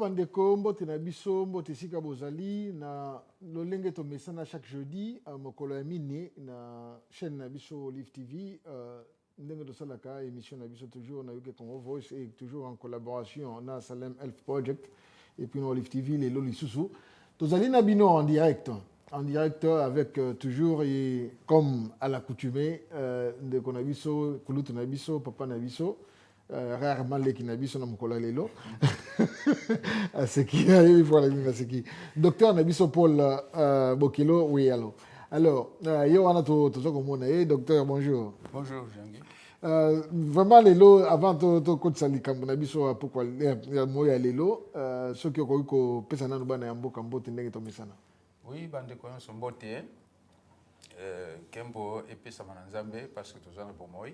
bandeko mbote na biso mbote sika bozali na lolenge to mesana chaque jeudi mokolo ya mine na chaîne na biso Olive TV ndenge to salaka émission na biso toujours na Yoke Congo Voice et toujours en collaboration na Salem Health Project et puis na Olive TV les loli susu tozali na bino en direct avec toujours et comme à l'accoutumée ndeko na biso kulutu na biso papa na biso rarement les qui n'habitent sur mon lelo à ce qui il faut la même à ce qui docteur Nabiso Paul Bokilo oui alors yo on a tout comme on est docteur bonjour Jangi vraiment lelo avant to ko tsali kambo Nabiso pourquoi ya moya lelo ce qui ko pesa na bana ya mboka mbote ndenge to mesana oui bande ko so mbote kembo epesa manzambe parce que tozana pour moi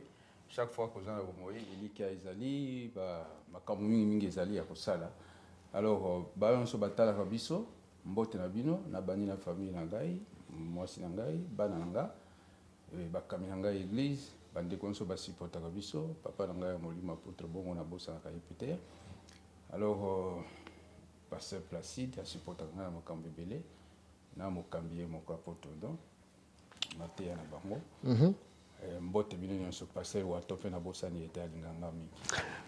chaque fois que vous avez moyen il y a ezali ba makambo mingi ezali ya kosala alors ba on so batala ka biso mbote na bino na bani na famille na ngai mwasi na ngai bana na nga ba kamina ngai église bande ko so ba supporta ka biso papa na ngai molima apôtre bongo na bosa na Jupiter alors pasteur Placide a supporta na makambo belé na mokambier moko apôtre don matea na bango mbote bino nyonso passer wa tope na bosani ete alinganga mingi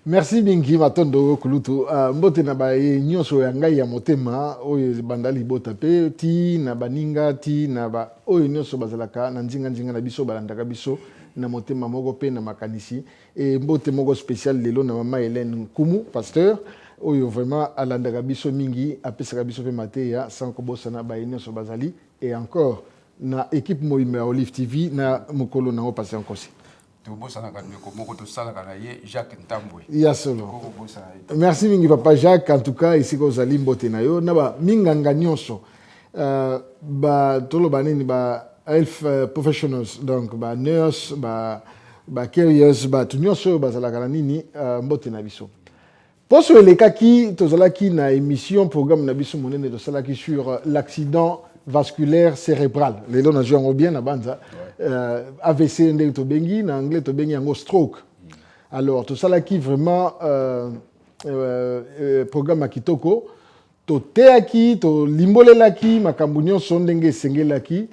merci bingi matondo kulutu mbote na ba nyonso ya ngai ya motema oyo bandali bota pe ti na baninga ti na ba oyo nyonso bazalaka na nzinga na biso balandaka biso na motema moko pe na makanisi et mbote moko spécial lelo na mama Hélène Kumu pasteur oyo vraiment alandaka biso mingi apesaka biso pe mateya sans ko bosana ba nyonso bazali et encore na équipe Moïme Olive TV na mokolo na opasser encore si to bosana ka ndeko moko to sala kana ye Jacques Ntambwe ya solo merci mingi papa Jacques en tout cas ici ko zali mbote na yo na ba minganga nyonso ba tolo banini ba health professionals donc ba nurse ba carriers ba nyonso ba zala kana nini mbote na biso poso elekaki to zala ki na émission programme na biso monene to sala ki sur l'accident vasculaire cérébral les gens jouent bien à banza AVC ndenge to bengi na anglais to bengi yango stroke alors tout ça là qui vraiment programme kitoko to teaki to limbolela ki makambo nyonso ndenge sengelaki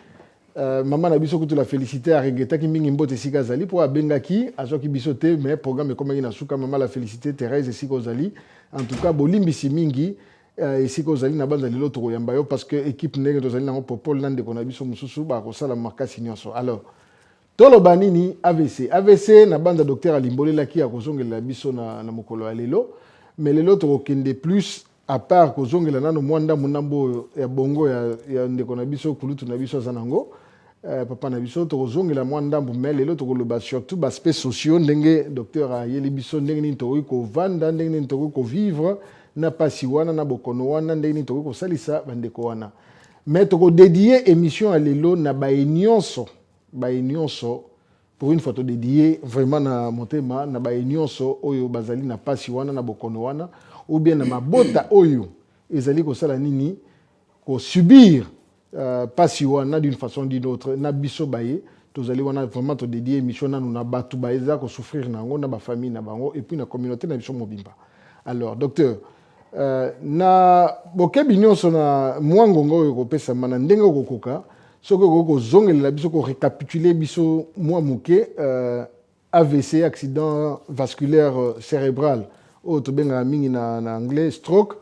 maman na biso kutu la féliciter a regretter ki mingi mbote sika zali pour abenga ki azoki biso te mais programme comme ina suka maman la féliciter Thérèse sika zali en tout cas bolimbisi mingi ici ko zali na banza lelo to yamba yo parce que équipe ndenge to zali na popol nande ko na biso mususu ba ko sala makasi nyonso alors tolo banini AVC na banza docteur alimbolela ki akozongela biso na mokolo ya lelo mais lelo to kende plus à part kozongela nano mwanda munambo ya bongo ya ndeko na biso kulutu na biso zanango papa na biso to kozongela mwanda mais lelo to koloba surtout ba aspect sociaux ndenge docteur ayeli biso ndenge ni to ko vanda ndenge ni to ko vivre na pasi wana na bokono wana ndeni toko ko salisa bandeko wana mais toko dédier émission à lelo na ba nyonso pour une fois to dédier vraiment na motema na ba nyonso oyo bazali na pasi wana na bokono wana ou bien na mabota oyo ezali ko sala nini ko subir pasi wana d'une façon d'une autre na biso baye tozali wana vraiment to dédier émission na na batu baeza ko souffrir na ngo na ba famille na bango et puis na communauté na biso mobimba alors docteur na bokebi nyonso na mwangongo oyo kopesa mana ndenge kokoka soko ko zongelela biso ko récapituler biso mwa muke AVC accident vasculaire cérébral o to benga mingi na anglais stroke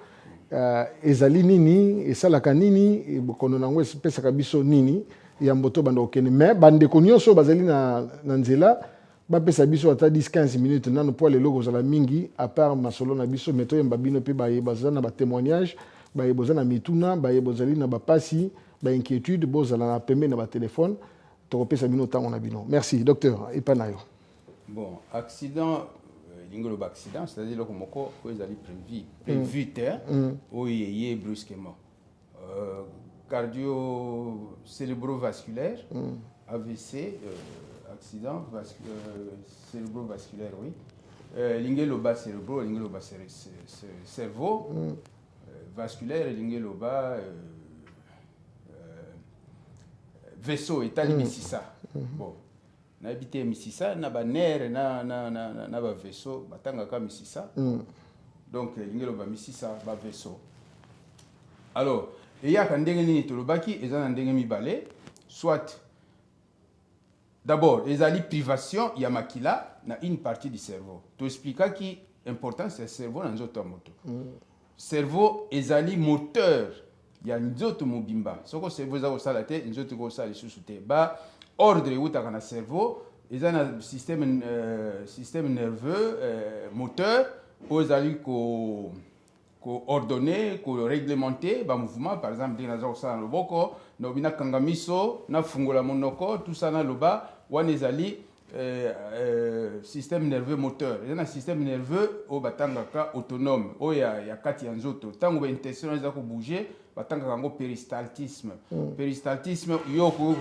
ezali nini esalaka nini bokono nango espesaka biso nini ya mboto bando okene mais bande ko nyonso bazali na nzela bapesa biso ata 10-15 minutes nano po lelo kozala mingi à part masolo na biso meto yamba bino pe baye bazana ba témoignage baye bozana mituna baye bozali na bapasi ba inquiétude bozala na pembe na ba téléphone to kopesa bino tango na bino merci docteur ipanayo bon accident lingolo ba accident c'est-à-dire le moko ko ezali prévu o yeye brusquement cardio cérébrovasculaire AVC accident cérébrovasculaire, oui. L'ingeloba cérébro, l'ingeloba cerveau, vasculaire, l'ingeloba vaisseau, état Mississa. Bon, na habité Mississa, na ba nerf, na ba vaisseau, batanga ka Mississa. donc ingelo ba misisa ba vaisseau. Alors et ya ka ndenge nini tolobaki eza na ndenge mibale, soit d'abord ezali privation ya makila na une partie du cerveau. To expliquer qui important c'est cerveau na nzoto ya moto. Cerveau ezali moteur ya nzoto mobimba. Soko cerveau za kosala te nzoto kosala lisusu te. Ba ordre utaka na cerveau ezali na système nerveux moteur ezali ko ordonner, ko réglementer ba mouvement, par exemple dina za kosala loboko na bina kangamiso na fungola monoko tout ça na loba wana ezali système nerveux moteur. Il y a un système nerveux au batangaka autonome. O ya kati ya nzoto. Tango ba intention eza ko bouger, batangaka ngo péristaltisme. Péristaltisme yo ko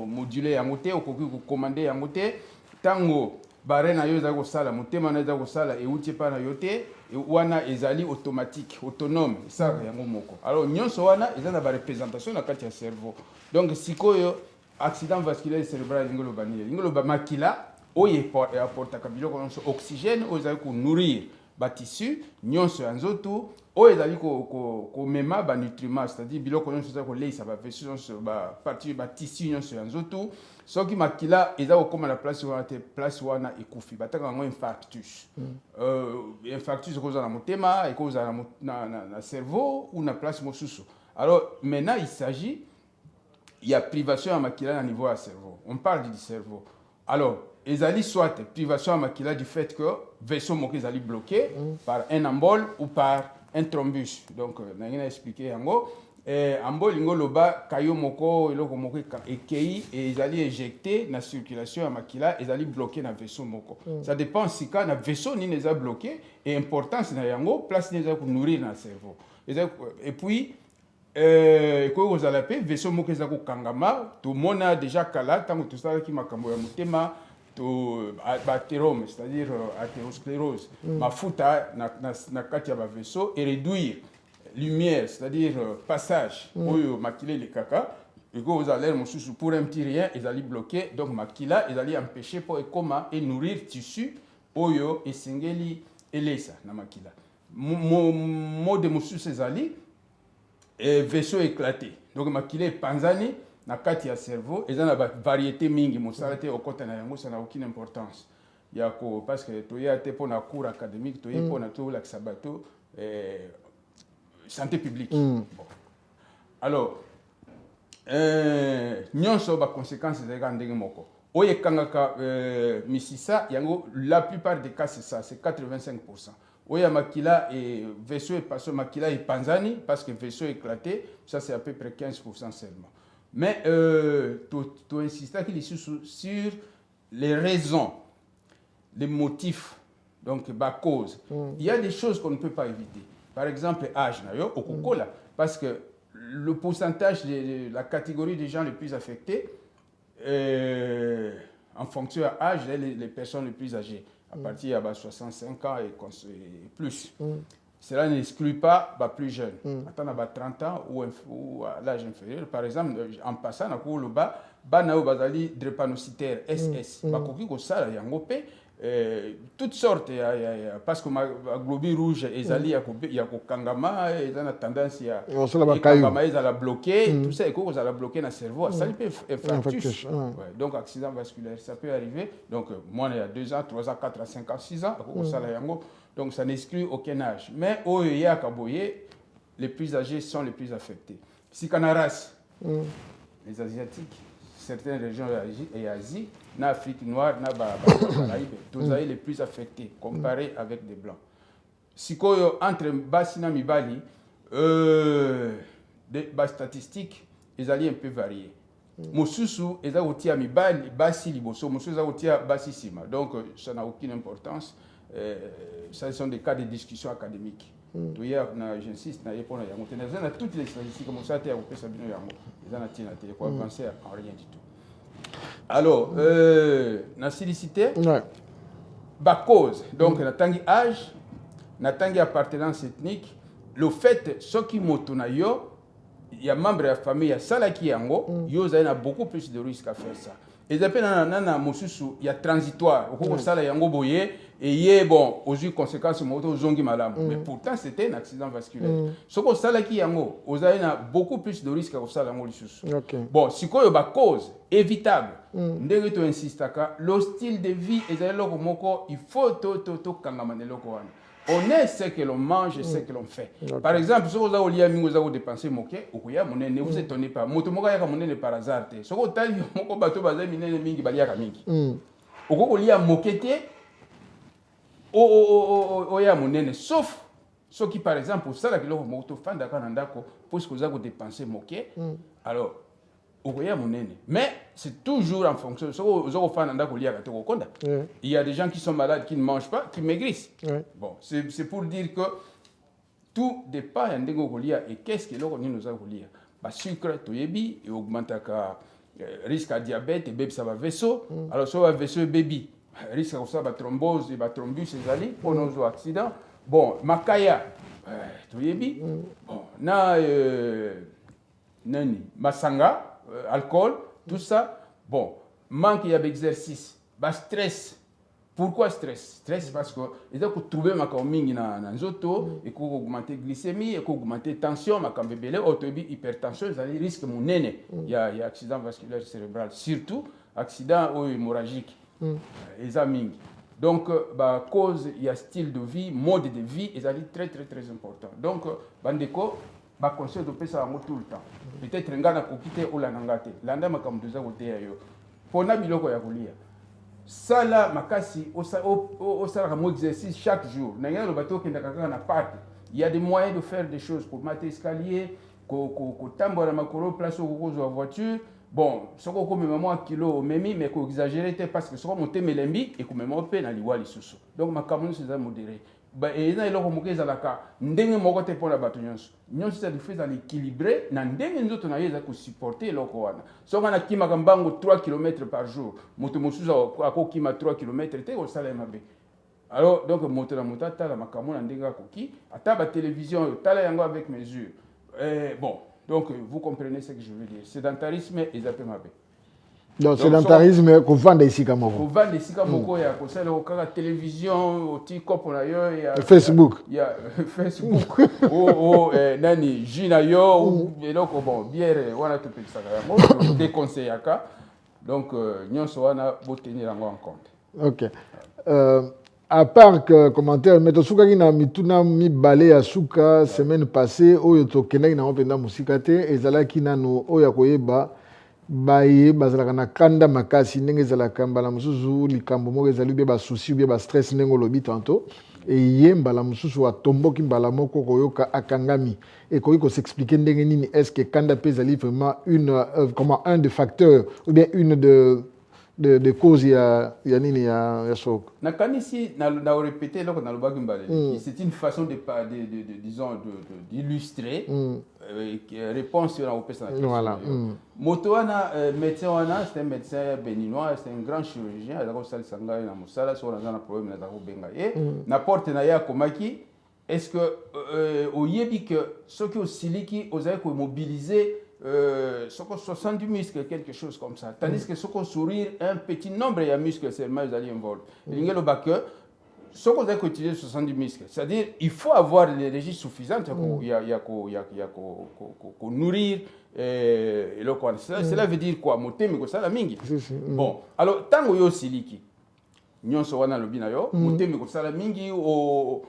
moduler yango te, ko commander yango te. Tango barena yo eza ko sala, motema na eza ko sala e uti pa na yo te, wana ezali automatique, autonome, ça yango moko. Alors nyonso wana eza na ba représentation na kati ya cerveau. Donc sikoyo accident vasculaire cérébral ingolo banile ingolo ba makila oye apporta biloko nyonso oxygène ozali ko nourrir ba tissu nyonso ya nzoto oyo ezali ko mema ba nutriments, c'est-à-dire biloko nyonso ezali ko leisa ba vaisseau nyonso ba partie ba tissu nyonso ya nzoto. Soki makila eza ko koma na place wana ekufi bataka ngo infarctus. Infarctus ko za na motema et ko za na cerveau ou na place mosusu. Alors maintenant il s'agit il y a privation à makila à niveau du cerveau. On parle du cerveau. Alors, ezali soit privation à makila du fait que vaisseau moko ezali bloqué par un embole ou par un thrombus. Donc, on a expliqué yango. Embole ingo loba kayo moko eloko moko ekei et ezali éjecté na circulation à makila ezali bloqué na vaisseau moko. Ça dépend si ka na vaisseau ni neza bloqué et importance na yango place neza ko nourrir na cerveau. Et puis ko ozala pe vaisseau moko eza ko kangama to mona déjà kala tango to sala ki makambo ya motema to athérome, c'est-à-dire athérosclérose, mafuta na kati ya ba vaisseau et réduire lumière, c'est-à-dire passage oyo makila le kaka et ko ozala mosusu pour un petit rien ezali bloqué, donc makila ezali empêcher pour ekoma et nourrir tissu oyo esengeli elesa na makila mode mosusu ezali et vaisseau éclaté. Donc makila panzani na kati ya cerveau eza na variété mingi mosala te okota na yango ça n'a aucune importance. Yako parce que to ya te pour na cours académique to ya pour na to la sabato santé publique. Bon. Alors nyonso ba conséquences de ndenge moko. Oye kangaka misisa yango la plupart des cas c'est ça, c'est 85%. Oya makila et vaisseau et passo makila et panzani parce que vaisseau éclaté, ça c'est à peu près 15% seulement. Mais tu insistes sur les raisons, les motifs, donc la cause. Il y a des choses qu'on ne peut pas éviter. Par exemple, âge, parce que le pourcentage de la catégorie des gens les plus affectés, en fonction de l'âge, les personnes les plus âgées. À partir de 65 ans et plus. Cela n'exclut pas les plus jeunes. Attends, à 30 ans ou à l'âge inférieur. Par exemple, en passant, à le bas, Banao Bazali drépanocytaire SS. Toutes sortes, parce que ma globule rouge, il y a kangama, il y a tendance à la bloquer, tout ça, il a bloqué dans le cerveau. Ça peut infarctus. Donc, accident vasculaire, ça peut arriver. Donc, moi, il y a 2 ans, 3 ans, 4 ans, 5 ans, 6 ans, donc ça n'exclut aucun âge. Mais au les plus âgés sont les plus affectés. Si Canaras, les Asiatiques, certaines régions et Asie, en Afrique noire, tous les plus affectés, comparés avec des Blancs. Si entre Bassina et Mibali, des statistiques, ils allaient un peu varier. Mosusu, ils ont été à Mibali, Bassi Liboso, Mosusu, ils ont été à Bassi Sima. Donc, ça n'a aucune importance. Ça sont des cas de discussion académique. J'insiste, toutes les statistiques, comme ça, ils ont avancé en rien du tout. Alors, la silicité, la cause, donc, la tangi âge, la tangi appartenance ethnique, le fait, ce qui il y a membre de la famille, il y a ça qui yango, il y a beaucoup plus de risques à faire ça. et ça peut nana mosusu il y a transitoire au sala yango boye et yé bon aux conséquences moto zongi malam mais pourtant c'était un accident vasculaire ce que sala ki yango ozaina beaucoup plus de risques au sala yango lisusu bon sikoyo ba cause évitable ndenge to insistaka le style de vie ezali loko moko il faut to kangama ne loko wana on est ce que l'on mange et ce que l'on fait. Par exemple, si vous avez dépensé moké, ne vous étonnez pas. Motomoka yaka monene par hasard. Si vous avez moko bato bazai minene mingi baliaka mingi. Oko lia mokete oya monene sauf ceux qui par exemple ça la kilo moto fanda kana ndako parce que vous avez dépensé moké. Alors mais c'est toujours en fonction de ce que il y a des gens qui sont malades, qui ne mangent pas, qui maigrissent. Bon, c'est pour dire que tout dépend de et qu'est-ce que l'on nous a voulu. Le sucre, il augmente le risque de diabète, et ça va vaisseau. Alors, ça va vaisseau baby, risque de ça, thrombose, thrombus, pour nos accidents. Bon, makaya, bon, nani, masanga. Alcool, tout ça, bon, manque d'exercice, stress. Pourquoi stress? Stress parce que il faut trouver ma coming na nzoto et qu'on augmenter glycémie et qu'on augmenter tension, ma cambébélé, hypertension, ça risque mon nene. Il y a accident vasculaire cérébral, surtout accident hémorragique. Les amis. Donc, cause, il y a style de vie, mode de vie, et ça est très très très important. Donc, bandeko. Conseil de faire ça tout le temps. Peut-être que ngana kokite ou la nangate. Landa makamduza kote ya yo. Pona biloko ya kulia. Sala makasi au sala comme exercice chaque jour. Nangana le bateau qui ndakaka na parc. Il y a des moyens de faire des choses pour mater escalier, ko tambola makolo place au la voiture. Bon, ce qu'on comme maman kilo memi mais ko exagérer parce que ce qu'on monter melembi et ko maman pe na liwa lisusu. Donc makamu c'est ça modéré. Et il y a des gens qui ont des gens qui ont des équilibré, qui supporter les gens. Si on a 3 km par jour, on a 3 km, alors, donc, la télévision, avec mesure. Bon, donc, vous comprenez ce que je veux dire. Sédentarisme et zappemabé. Donc, sédentarisme, qu'on vend des sikamoko. On vend des sikamoko, il y a la télévision, il y a Facebook. Il y a Facebook. Nani, Gina yo, et donc, bon, bière, on a tout ça. On déconseille à cas. Donc, nous sommes tenir en compte. Ok. À part que commentaire, mais tosuka ki na mituna mi balé ya suka semaine passée, oyo to kenaki na openda musikate, ezalaki nano oya koyeba. Baye bazalaka na kanda makasi ndenge ezalaka mbala mosusu likambo moko ezali bie basusi ou bie bastress ndenge olobi tanto eye mbala mosusu atomboki mbala moko koyoka akangami ekoki kosexplike ndenge nini est-ce que kanda mpe ezali vraiment comment un des facteurs ou bien une de causes ya nini ya soko nakanisi na répéter loko na lobaki mbale c'est une façon de disons d'illustrer réponse sur la opération. Voilà. Moto wana médecin wana c'est un médecin béninois, c'est un grand chirurgien, il a aussi sanga na musala so na problème na ko benga na porte na ya komaki est-ce que oyebi que ceux qui osiliki ozaye ko mobiliser 70 muscles, quelque chose comme ça. Tandis que ce qu'on sourire, un petit nombre de muscles seulement, ils allaient envoler. Il y a le bac, ce qu'on a utilisé 70 muscles, c'est-à-dire il faut avoir l'énergie suffisante pour nourrir. Cela veut dire quoi? Bon, alors, tant que vous siliki, nyonso wana lobi na yo motemi ko sala mingi o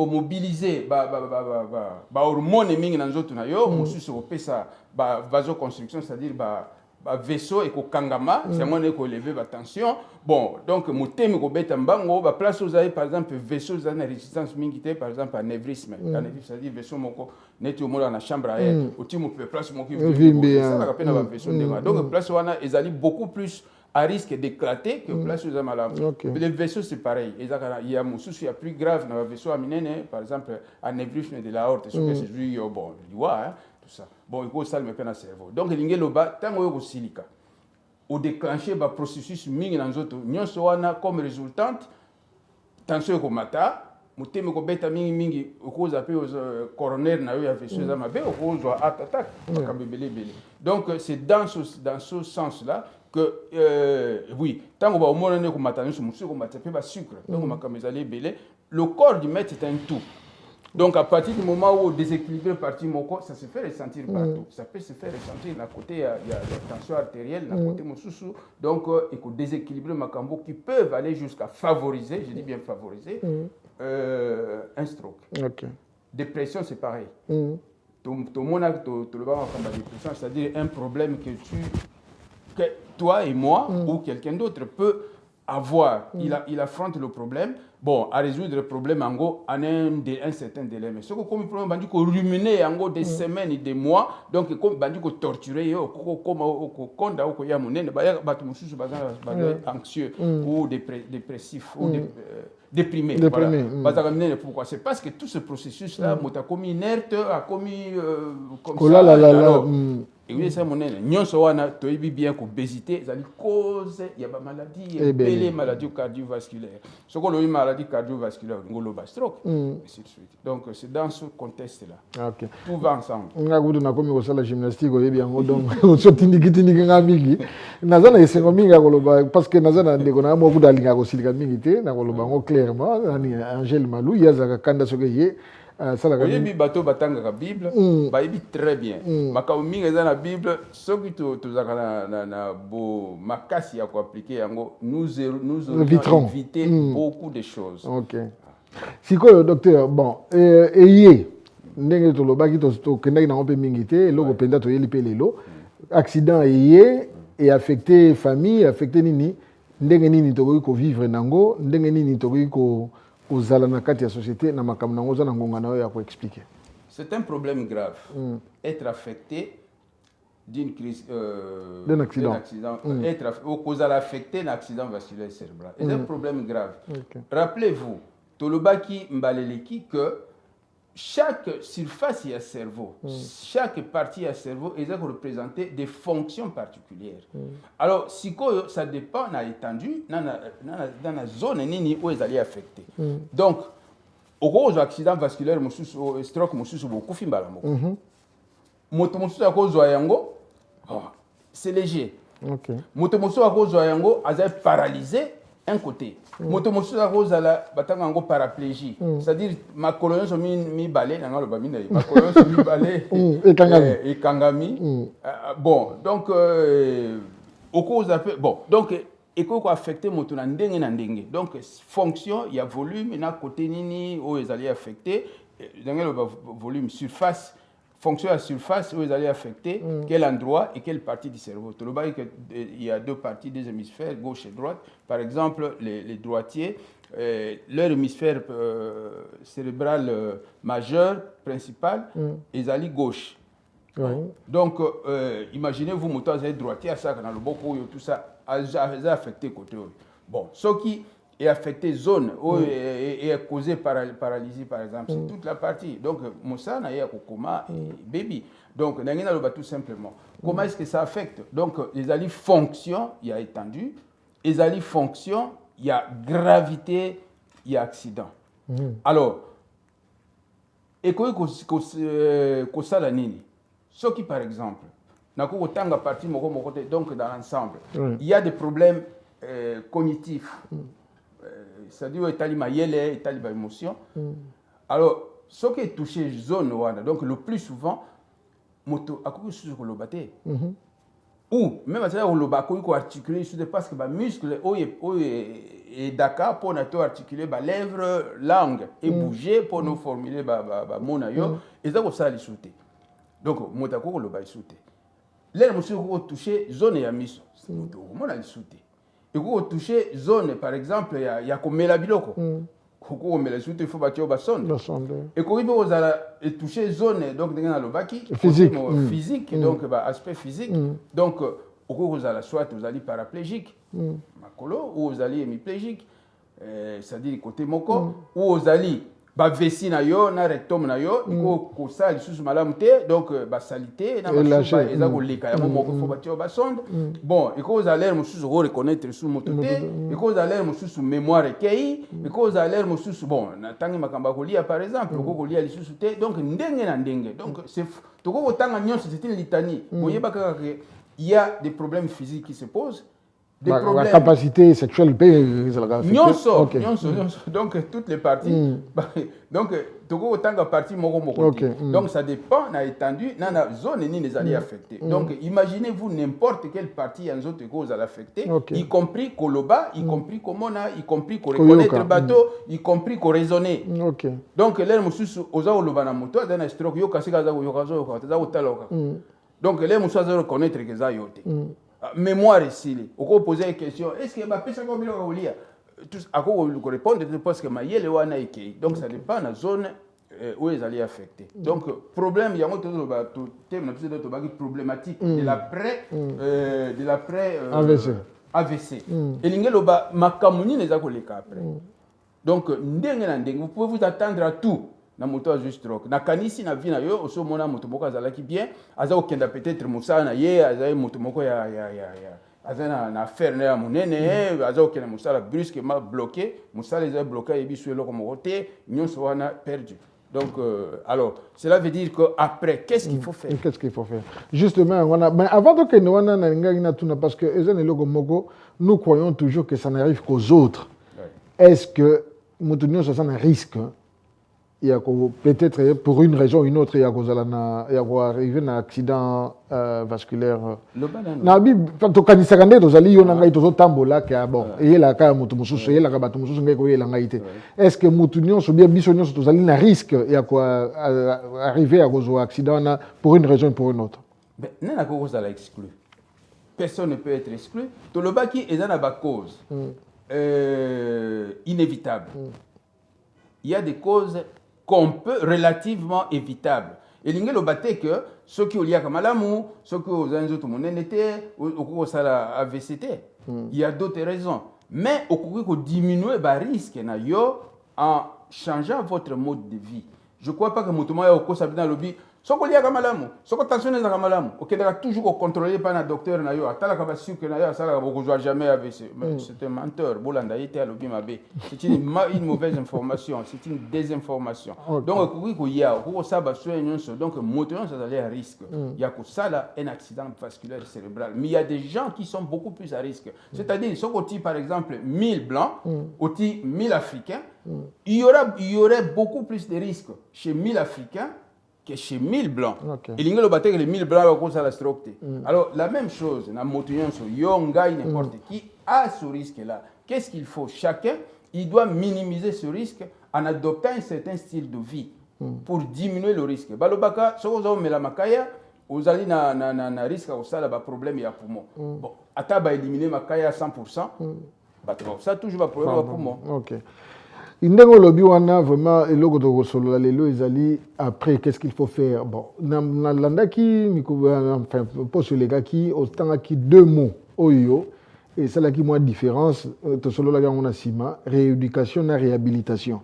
mobiliser ba hormone mingi na nzoto na yo mosusu ko pesa ba vasoconstriction c'est-à-dire ba vaisseau et ko kangama c'est moi ne ko lever ba tension bon donc motemi ko beta mbango ba place aux par exemple vaisseau za na résistance mingi te par exemple anévrisme anévrisme c'est-à-dire vaisseau moko neti omola na chambre à air otimo place moko vimbi ça la peine ba vaisseau ndema donc place wana ezali beaucoup plus à risque d'éclater que place aux malades. Les vaisseaux c'est pareil. Il y a un souci plus grave dans le vaisseau aminé, par exemple anévrisme de l'aorte, c'est bon, tout ça. Bon, il faut ça me peine à cerveau. Donc il y a le bas tant que silica. Au déclencher le processus mingi dans autres, nous sommes comme résultante tension comme mata. Mutemi ko beta mingi cause appelé coroner na yo ya vaisseau za mabe cause attaque donc c'est dans ce sens là que oui, tant qu'on va au moins on est comme matin sur monsieur comme matin pas sucre donc ma comme les belé le corps du maître est un tout. Donc à partir du moment où déséquilibré partie mon corps, ça se fait ressentir partout. Ça peut se faire ressentir d'un côté il y a la tension artérielle, d'un côté mon sous-sous. Donc il faut déséquilibrer ma cambo qui peuvent aller jusqu'à favoriser, je dis bien favoriser, un stroke. Ok. Dépression c'est pareil. Tout le monde a la dépression, c'est-à-dire un problème que toi et moi ou quelqu'un d'autre peut avoir. Il affronte le problème. Bon, à résoudre le problème en gros en un certain délai. Mais ce que comme problème, il faut ruminer en gros des semaines et des mois. Donc, comme il faut torturer, comme anxieux ou dépressif ou déprimé. Voilà. Pourquoi? C'est parce que tout ce processus-là, a commis inerte, a commis comme ça. Et oui, c'est mon nez. Nous sommes bien qu'obésité, ça cause, il y a des maladies, des maladies cardiovasculaires. Ce qu'on a une maladie cardiovasculaire, on a stroke, et ainsi de suite. Donc c'est dans ce contexte-là. Okay. Tout va ensemble. On a goûté na komi ko la gymnastique au bien donc on se tindiki ngamigi. Nazana esengo minga koloba parce que nazana ndeko na mo kuda linga ko silika mingi te na koloba ngo clairement ani Angèle Malou yazaka kanda soke oyebi bato batangaka Bible bayebi très bien makambo mingi eza na Bible soki tozalaka na bo makasi ya koapplike yango nous aurions évité beaucoup de choses. Ok. Sikoyo docteur bon eye ndenge tolobaki tokendaki nango mpe mingi te eloko mpenza toyeli mpe lelo accident eye et affecté famille affecté nini ndenge nini tokoki kovivre nango ndenge nini tokoki kozala na kati ya société na makambo nango oza na ngonga na oyo ya koexpliquer. C'est un problème grave. Être affecté d'une crise d'un accident. Kozala affecté d'un accident vasculaire cérébral. C'est un problème grave. Rappelez-vous tolobaki mbaleleki que chaque surface du cerveau, chaque partie du cerveau est représentée des fonctions particulières. Alors, si ça dépend de l'étendue, dans la zone où ils allaient affecter. Donc, au gros accident vasculaire, au stroke, beaucoup c'est léger. Paralysé. Un côté. Motomosu a rose à la batangango paraplégie. C'est-à-dire, ma colonie sont mi balé, ma colonie sont mi balé et kangami. Bon, donc, au cause bon, donc, et quoi affecté moto na ndenge na ndenge. Donc, fonction, il y a volume, il y a côté nini, où ils allaient affecter, dans le volume, surface. Fonction à surface où ils allaient affecter quel endroit et quelle partie du cerveau. Il y a deux parties, deux hémisphères, gauche et droite. Par exemple, les droitiers, leur hémisphère cérébral majeur, principal, ils allaient gauche. Donc, imaginez-vous, moto avez droitier, à ça, dans le beaucoup, tout ça, a affecté côté. Bon, ce qui est affecté zone où est causé paralysie par exemple, c'est toute la partie. Donc Moussa n'a eu coma et baby. Donc tout simplement. Comment est-ce que ça affecte? Donc les alliés fonction, il y a étendu, les alliés fonction, il y a gravité, il y a accident. Alors, et quoi que ça la nini? Ce qui par exemple, donc dans l'ensemble, il y a des problèmes cognitifs. C'est-à-dire état émotion. Alors, ce qui est touché zone donc le plus souvent, moto a ou même à on le articuler parce que les muscles et d'accord pour articuler les lèvres, langue et bouger pour nous formuler mon ayo et ça ça les sauter. Donc moto ko le ba sauter. Les muscles touché zone ya miso, moto mon a sauter. Et quand vous touchez zone, par exemple, il y a comme la biloko. Quand vous mettez il faut bâtir au son. Et quand vous touchez zone, donc dans le baki, physique, donc aspect physique. Donc, vous allez soit vous allez paraplégique, macolo, ou vous allez hémiplégique, c'est-à-dire côté moko, ou vous allez vessie na yo na rectum na yo ko ça lisusu malamu te donc salité na masuba eza ko leka ya moko fo batio ba sonde bon et ko za l'air mususu ko reconnaître sur moto te et ko za l'air mususu mémoire kei et ko za l'air mususu bon na tangi makamba ko lia par exemple ko lia lisusu te donc ndenge na ndenge donc c'est to ko tanga nyonso c'est une litanie boyeba kaka il y a des problèmes physiques qui se posent. Des La problèmes. capacité sexuelle peut Nyonso. Donc toutes les parties. Donc Togo autant que partie moko. Donc ça dépend na étendu na zone ni les alliés affectés. Donc imaginez-vous n'importe quelle partie en zone cause à l'affecté, y compris Koloba, y compris Komona, y compris ko reconnaître bateau, y compris ko raisonner. Donc les mususu oza oloba na moto dans stroke yo kasika za yo kazo za utaloka. Donc les mususu za reconnaître que za yote. Mémoire ici, on peut poser une question, est-ce que Mbappé ça comme il va lire à quoi on répondre parce que Mayele wana eke. Donc ça dépend de la zone où ils allaient affecter. Donc problème, il y a un thème problématique de l'après AVC. Et l'ingéloba makamuni les a collés après. Donc vous pouvez vous attendre à tout. Na moto juste stroke na kanisi na vina yo oso mona moto moko azalaki bien aza okenda peut-être musala na ye aza moto moko ya aza na affaire na monene aza okenda musala brusquement bloqué musala est bloqué et biso eloko moko te nyonso wana perdu. Donc alors cela veut dire que après qu'est-ce qu'il faut faire? Qu'est-ce qu'il faut faire? Justement mais avant de que nous wana na ngaki na tuna parce que ezana eloko moko nous croyons toujours que ça n'arrive qu'aux autres. Est-ce que moto nyonso ça un risque? Il y a peut-être pour une raison ou une autre il y a arrivé un accident vasculaire. Nabi to kanisa kande to zali yo ngai to tambola que bon et la ka mutu mususu et la ka batu mususu ngai ko yela ngai te. Est-ce que mutu nyonso bien biso nyonso to zali na risque il y a quoi arriver à cause accident pour une raison ou pour une autre? Ben nana ko ça la exclu. Personne ne peut être exclu. To le baki ezana ba cause inévitable. Il y a des causes qu'on peut relativement évitable. Et l'ingé le baté que ceux qui ont lié à Kamalamu, ceux qui ont un autre monenete, ou qui ont AVCT, il y a d'autres raisons. Mais au cours de diminuer le risque en changeant votre mode de vie. Je ne crois pas que Moutouma ait au cours de lobby. Ce qu'on lié à Kamalamu, ce qu'on tensionne à Kamalamu, ok, toujours contrôlé par un docteur nayo, à la capacité que nayo, ça ne jamais AVC. C'est un menteur. Bolanda était à lobby mabé. C'est une mauvaise information, c'est une désinformation. Donc, il y a donc moteur ça allait à risque. Il y a que ça là un accident vasculaire cérébral. Mais il y a des gens qui sont beaucoup plus à risque. C'est-à-dire, si on par exemple 1000 blancs, on 1000 africains, il y aurait beaucoup plus de risques chez 1000 africains que chez 1000 blancs. Et l'ingénieur battait que les 1000 blancs cause à la stroke. Alors la même chose, dans motoyon so yongai n'importe qui a ce risque-là. Qu'est-ce qu'il faut? Chacun, il doit minimiser ce risque en adoptant un certain style de vie pour diminuer le risque. Balobaka, si vous avez la makaya, vous allez na risque au ça là problème il y a poumon. Bon, ataba éliminer makaya à 100%. Ça toujours va problème à poumon. OK. Indego lobby wana vraiment eloko to solo lelo ezali après qu'est-ce qu'il faut faire? Bon, na landaki enfin pour sur les gars qui autant qui deux mots oyo et ça là qui moi différence to solo la on a sima rééducation na réhabilitation.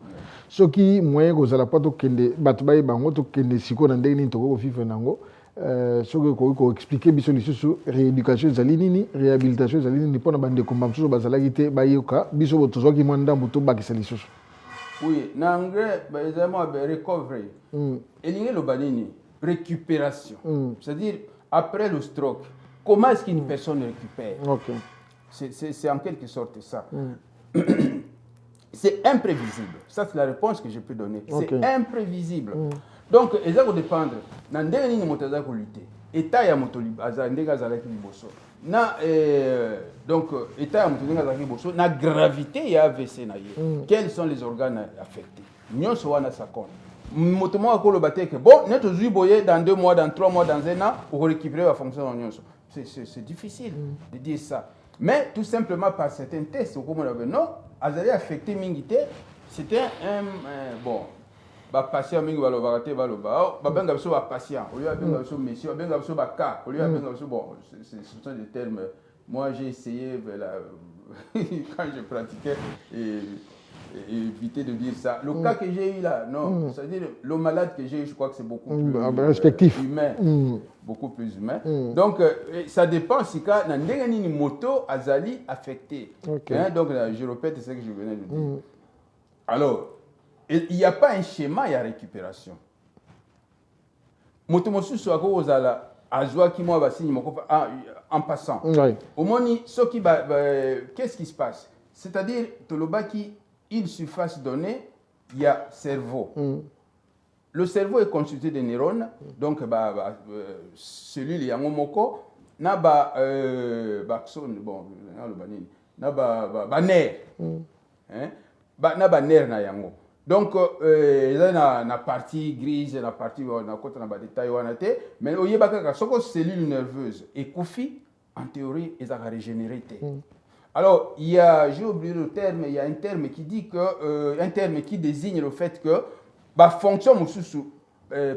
Ce qui moyen ko zala pas to kende batbaye bango to kende siko na ndenge ni to ko fifa nango ce que ko expliquer biso lisusu rééducation ezali nini réhabilitation ezali nini pona bande ko mbamso bazala kité bayoka biso bo tozoki mwanda mbuto bakisa lisusu. Oui, en anglais, recovery. Et le banini, récupération. C'est-à-dire, après le stroke, comment est-ce qu'une personne récupère? C'est en quelque sorte ça. C'est imprévisible. Ça, c'est la réponse que je peux donner. C'est imprévisible. Donc, ça va dépendre. Dans le dernier moment, ça va lutter. État ya motoliba, azandega zalaki liboso. Donc, état ya motoliba zalaki liboso. Na gravité ya AVC na ye. Quels sont les organes affectés? Nyonso wana sa compte. Motomo akolo bateke. Bon, neto zui boye dans 2 mois, dans 3 mois, dans 1 an, pour récupérer la fonction de nyonso. C'est difficile de dire ça. Mais tout simplement par certains tests, comme on avait non, azali affecté mingité, c'était un bon. Patient mingi baloba te baloba ba benga biso ba patient au lieu benga biso monsieur benga biso ba cas au lieu benga biso bon ce sont des termes moi j'ai essayé quand je pratiquais et éviter de dire ça le cas que j'ai eu là non c'est-à-dire le malade que j'ai eu je crois que c'est beaucoup plus respectif humain beaucoup plus humain donc ça dépend si ka na ndenge nini moto azali affecté donc je répète ce que je venais de dire alors il n'y a pas un schéma, il y a récupération. Motomosu soit ozala azwaki moi basigne moko en passant. Au moni soki qu'est-ce qui se passe? C'est-à-dire tolobaki une surface donnée, il y a cerveau. Le cerveau est constitué de neurones, donc cellules yango moko na axone bon na nerf. Hein? Na nerf na yango. Donc na partie grise, na partie na côté na détail wana te, mais oyeba ka soko cellule nerveuse ekufi en théorie ils ont régénéré. Alors j'ai oublié le terme, il y a un terme qui dit que un terme qui désigne le fait que fonction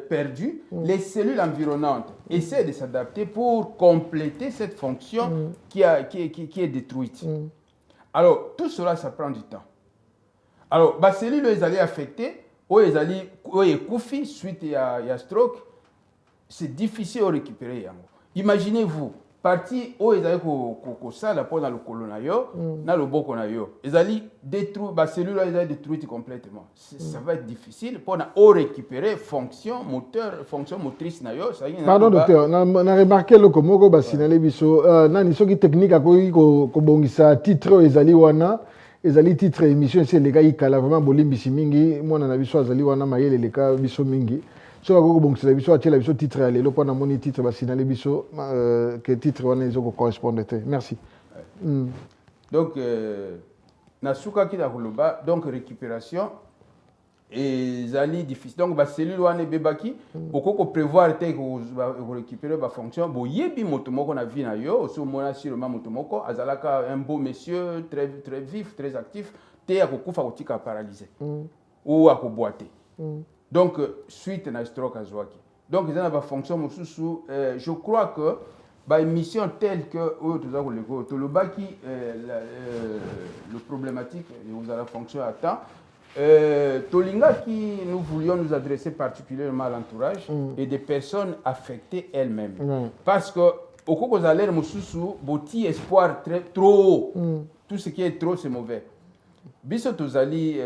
perdue, les cellules environnantes essaient de s'adapter pour compléter cette fonction qui est détruite. Alors tout cela ça prend du temps. Alors les cellules elles allaient affectées, elles allaient koufi suite à stroke, c'est difficile de récupérer. Imaginez-vous partie où ils allaient ça pour dans le colon dans le boko na yo ils allaient détruire les cellules ils allaient détruites complètement. Ça va être difficile pour récupérer fonction moteur fonction motrice na yo ça. Pardon docteur, na remarqué le komoko basinale biso nani soki technique akoki ko bongisa titre ezali wana ezali titre émission c'est les gars ikala vraiment bolimbisi mingi mwana na biso azali wana mayele leka biso mingi. So ko bongisa biso atela biso titre ya lelo pona moni titre basinale biso que titre wana ezoko correspondre te. Merci. Donc na suka ki da koloba donc récupération et zali difficile. Donc ba cellule wana bebaki okoko prévoir te ko récupérer ba fonction bo yebi moto moko na vie na yo so mona sur ma moto moko azalaka un beau monsieur très vif, très actif te akokufa kotika paralysé ou akoboiter. Donc suite na stroke azwaki. Donc ils ont une fonction mususu je crois que ba émission telle que le problématique vous a la fonction à temps tolinga qui nous voulions nous adresser particulièrement à l'entourage et des personnes affectées elles-mêmes parce que au cours de l'air mususu boti espoir trop tout ce qui est trop c'est mauvais. Biso tozali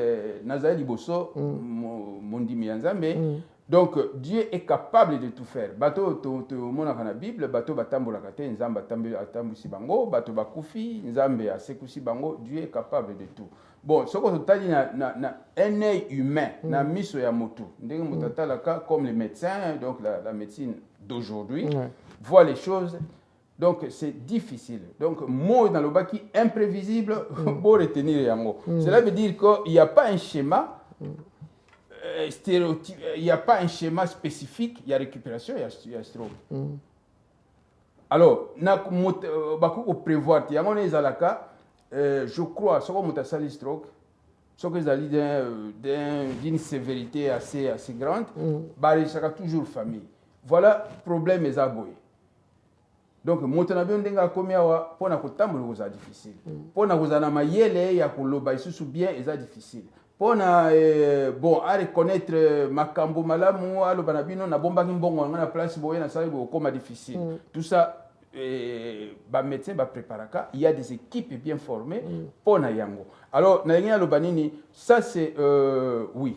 nazali bosso mondimi nzambe donc Dieu est capable de tout faire. Bato to mona na Bible bato batambola kate nzamba atambusi bango bato bakufi nzambe asekusi bango. Dieu est capable de tout. Bon soko totali na un œil humain na miso ya moto ndenge motatalaka comme les médecins donc la médecine d'aujourd'hui voit les choses. Donc c'est difficile. Donc mot dans le bas qui imprévisible pour retenir yango. Cela veut dire qu'il n'y a pas un schéma stéréotype, il n'y a pas un schéma spécifique, il y a récupération, il y a stroke. Alors, on prévoir, je crois, ce qu'on a sali stroke, ce que vous d'une sévérité assez grande, il y a toujours famille. Voilà le problème est aboyé. Donc, motonabi ndenga komia wa pona kotambola koza difficile. Pona kozana mayele ya koloba isusu bien eza difficile. Pona bon à reconnaître makambo malamu aloba na bino na bomba kimbongo na place boye na sala ko koma difficile. Tout ça ba médecin ba préparaka, il y a des équipes bien formées pona yango. Alors na ngina loba nini ça c'est oui.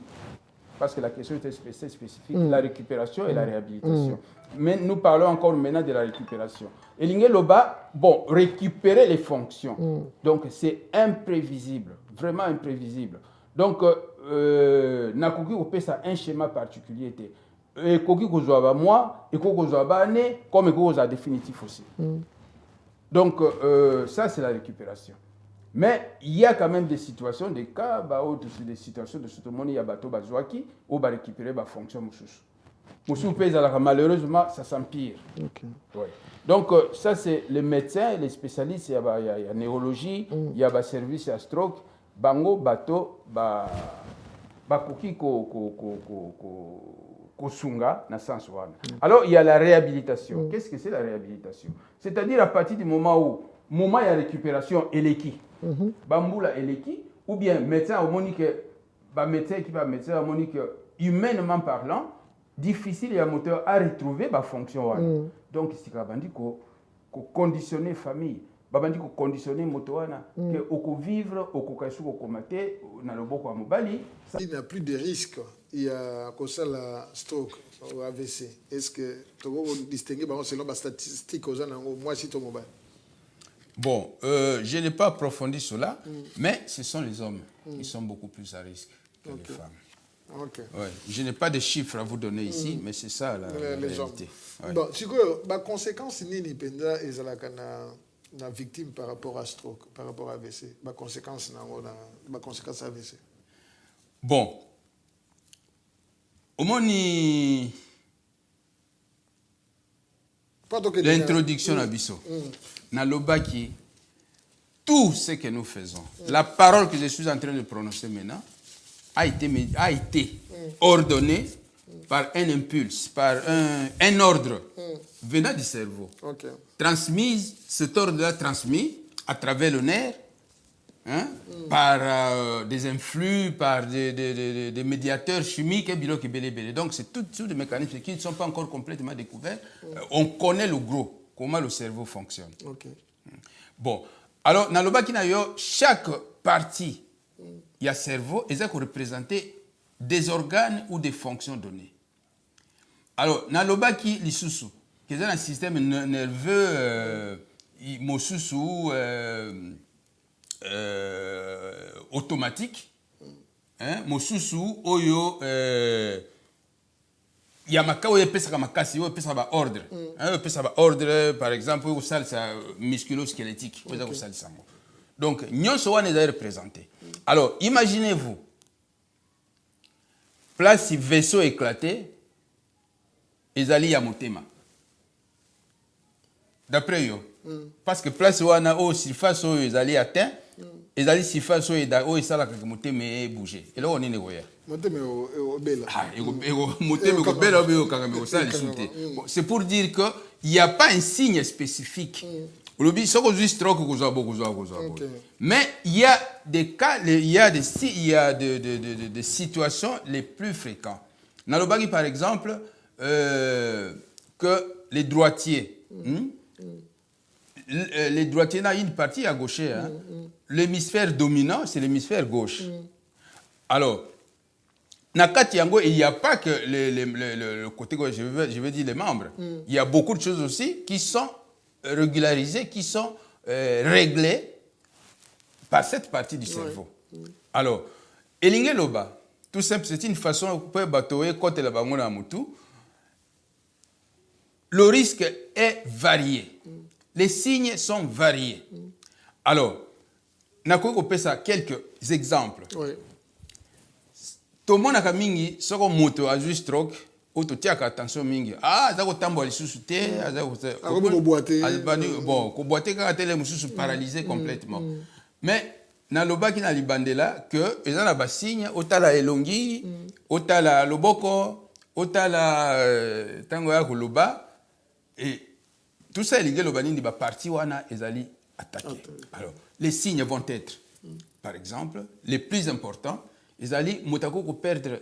Parce que la question était spécifique, la récupération et la réhabilitation. Mais nous parlons encore maintenant de la récupération. Et l'Ingeloba, bon, récupérer les fonctions. Donc, c'est imprévisible, vraiment imprévisible. Donc, Nakoki, on peut ça un schéma particulier. Et Koki, Kozoaba moi, et Kozoaba année, comme Kozoaba définitif aussi. Donc, ça, c'est la récupération. Mais il y a quand même des situations, des cas, des situations de ce monde, il y a bateau bazouaki, où va récupérer la fonction moussous. Moussous pèse malheureusement, ça s'empire. Okay. Ouais. Donc, ça, c'est les médecins, les spécialistes, il y a neurologie, il y a service à stroke, bango, bateau, bakoki kosunga, na sens wana. Alors, il y a la réhabilitation. Qu'est-ce que c'est la réhabilitation? C'est-à-dire à partir du moment où, moment il y a récupération, eleki. Bamboula eleki, ou bien médecin au monique, médecin qui va médecin au monique, humainement parlant, difficile et à moteur à retrouver la fonction. Donc, c'est qu'on dit qu'on conditionner famille. babandi ko conditionner moto wana que oko vivre oko kasu ko komate na loboko ya mobali. Il n'y a plus de risque. Il y a comme ça la stroke ou AVC. Est-ce que tu peux distinguer selon les statistiques aux gens moi si ton mobile? Bon, je n'ai pas approfondi cela, mais ce sont les hommes qui sont beaucoup plus à risque que les femmes. Okay. Ouais. Je n'ai pas de chiffres à vous donner ici, mais c'est ça la réalité. Ouais. Bon, si la conséquence ni penda ezalaka na victime par rapport à stroke, par rapport à AVC, la conséquence AVC. Bon, au moins l'introduction à Bisso, na lobaki, tout ce que nous faisons, la parole que je suis en train de prononcer maintenant, a été ordonné par un impulse, par un ordre venant du cerveau. Okay. Transmise, cet ordre-là transmis à travers le nerf, hein, par des influx, par des médiateurs chimiques et bilokibélébélé. Donc c'est tout des mécanismes qui ne sont pas encore complètement découverts. On connaît le gros, comment le cerveau fonctionne. Okay. Bon, alors dans le bas chaque partie, il y a cerveau, et ça représenter des organes ou des fonctions données. Alors, dans le bas qui l'isusu, qui est un système nerveux, automatique, hein, mosusu oyo il y a makao pesa makasi yo pesa ba ordre, hein, pesa ba ordre par exemple au salsa musculo-squelettique, vous avez ça sango. Donc, nyonso wana est représenté. Alors, imaginez-vous, place vaisseau éclaté, ezali ya motema. D'après yo, parce que place wana o surface o ezali atteint, ezali surface o esala ka motema e bouger. Et là on est négoya. Motema o bela. Ah, motema ko bela o ka me osali souté. C'est pour dire que il n'y a pas un signe spécifique. Mais il y a des cas, il y a des situations les plus fréquentes. Dans le Bagi, par exemple, que les droitiers, les droitiers, il y a une partie à gauche. Hein. L'hémisphère dominant, c'est l'hémisphère gauche. Alors, Nakati Yango, il n'y a pas que le côté gauche, je veux dire les membres. Il y a beaucoup de choses aussi qui sont régularisés, qui sont réglés par cette partie du cerveau. Alors, Elinge Loba, tout simple, c'est une façon pour batoer côté la bangona mutu. Le risque est varié. Les signes sont variés. Alors, nakoko pesa quelques exemples. Tout le monde a mingi, soko moto a juste stroke. Ototiaka attention mingi zako tambo lisusu te ko boiter bon ko boiter ka tele mususu paralysé complètement mais na lobaki na libandela que ezana ba signe otala elongi otala loboko otala tango ya koloba et tout ça linge lobani ndi ba partie wana ezali attaqué. Alors les signes vont être par exemple les plus importants ezali motako ko perdre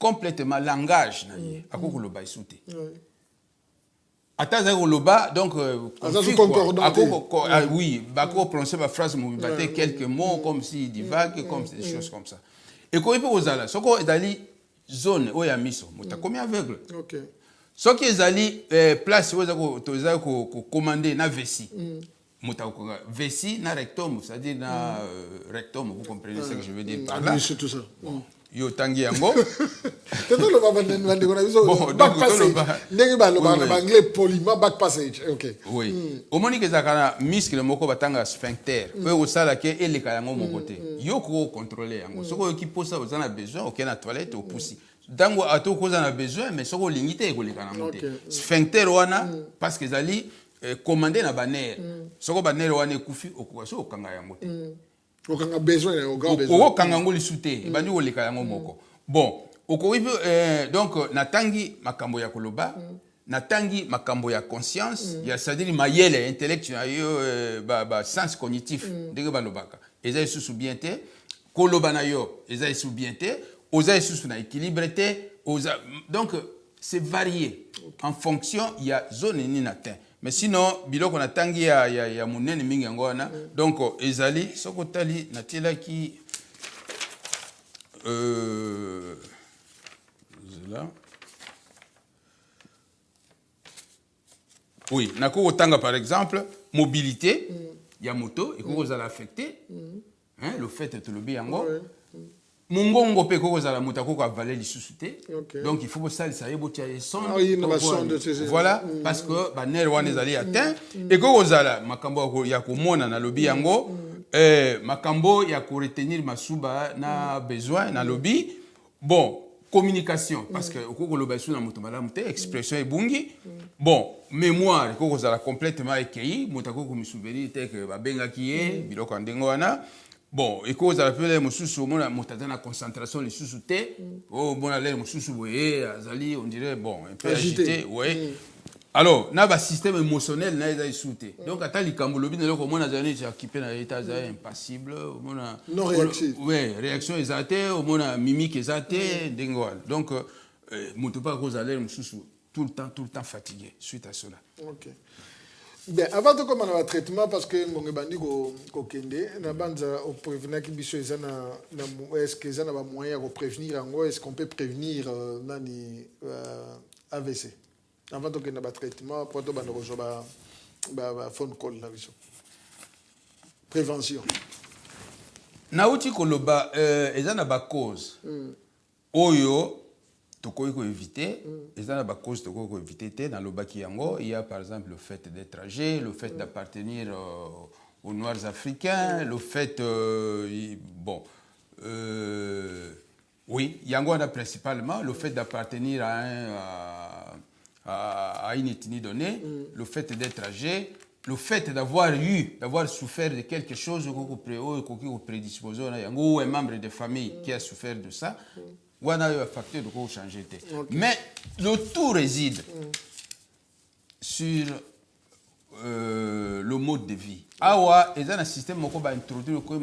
complètement langage nani akoko loba isute ataza ko loba donc oui bako prononcer ba phrase mo bate quelques mots comme si divague comme des choses comme ça et ko ipo ozala soko ezali zone oya miso motako mi aveugle. OK soki ezali place oza ko commander na vessie motako vessie na rectum, c'est-à-dire na rectum, vous comprenez ce que je veux dire par là. Tout ça. Yo tangi yango tolo ba bande ko na biso back passage ndenge ba lo ba anglais poliment back passage. OK oui au moni ke zakana muscle moko batanga sphincter o sala ke eleka yango moko te yo ko contrôler yango soko ki posa ozana besoin OK na toilette au poussi dango ato ko na besoin mais soko lingite ko leka na mote sphincter wana parce que zali commander na baner soko baner wana ekufi okukaso okanga yango te okanga besoin okanga ngoli sute bandi oleka yango moko bon okoibi donc natangi makambo ya koloba natangi makambo ya conscience ya c'est-à-dire mayele intellectuel yo ba sens cognitif ndenge balobaka eza isusu bien te koloba na yo eza isusu bien te oza isusu na équilibre te oza donc c'est varié en fonction il y a zone ni natin mais sinon biloko na tangi ya munene mingi yango wana donc ezali soko tali na tielaki là. Oui, nako tanga par exemple mobilité ya moto et ko za affecté hein le fait de le biango mungongo pe ko za la moto ko avaler lisusu te donc il faut ça ça yebotia son voilà parce que ba ner wana ezali atteint et ko za la makambo ya komona na lobi yango makambo ya ko retenir masuba na besoin na lobi bon communication parce que ko loba sou na moto malamu te expression ebungi bon mémoire ko za la complètement écueilli moto ko mi souvenir te que ba benga kié biloko ndengo wana bon et ko za la pele mususu mona moto na concentration les sous te oh mona le mususu boye azali on dirait bon un peu agité ouais alors na ba système émotionnel na eza souté donc ata likambo lobi na loko mona zani ja équipé na état za impassible mona non réactif ouais réaction exaté mona mimique exaté dengoal donc moto pas cause aller mususu tout le temps fatigué suite à cela. OK. Bien, avant de commencer le traitement, parce que mon bandi ko kende, na banza au prévenir qui biso ezana est-ce que ezana ba moyen de prévenir en est-ce qu'on peut prévenir nani AVC. Avant de commencer le traitement, pour to bando ko ba phone call na biso. Prévention. Na uti ko loba ezana ba cause. Oyo tokoki ko éviter ezana ba cause tokoki ko éviter te dans le baki yango il y a par exemple le fait d'être âgé, le fait d'appartenir aux noirs africains, le fait bon oui yango on a principalement le fait d'appartenir à une ethnie donnée, le fait d'être âgé, le fait d'avoir souffert de quelque chose qu'on prédisposé ou un membre de famille qui a souffert de ça. On a eu un facteur de quoi changer. Mais le tout réside sur le mode de vie. Awa, il y a un système qui va introduire le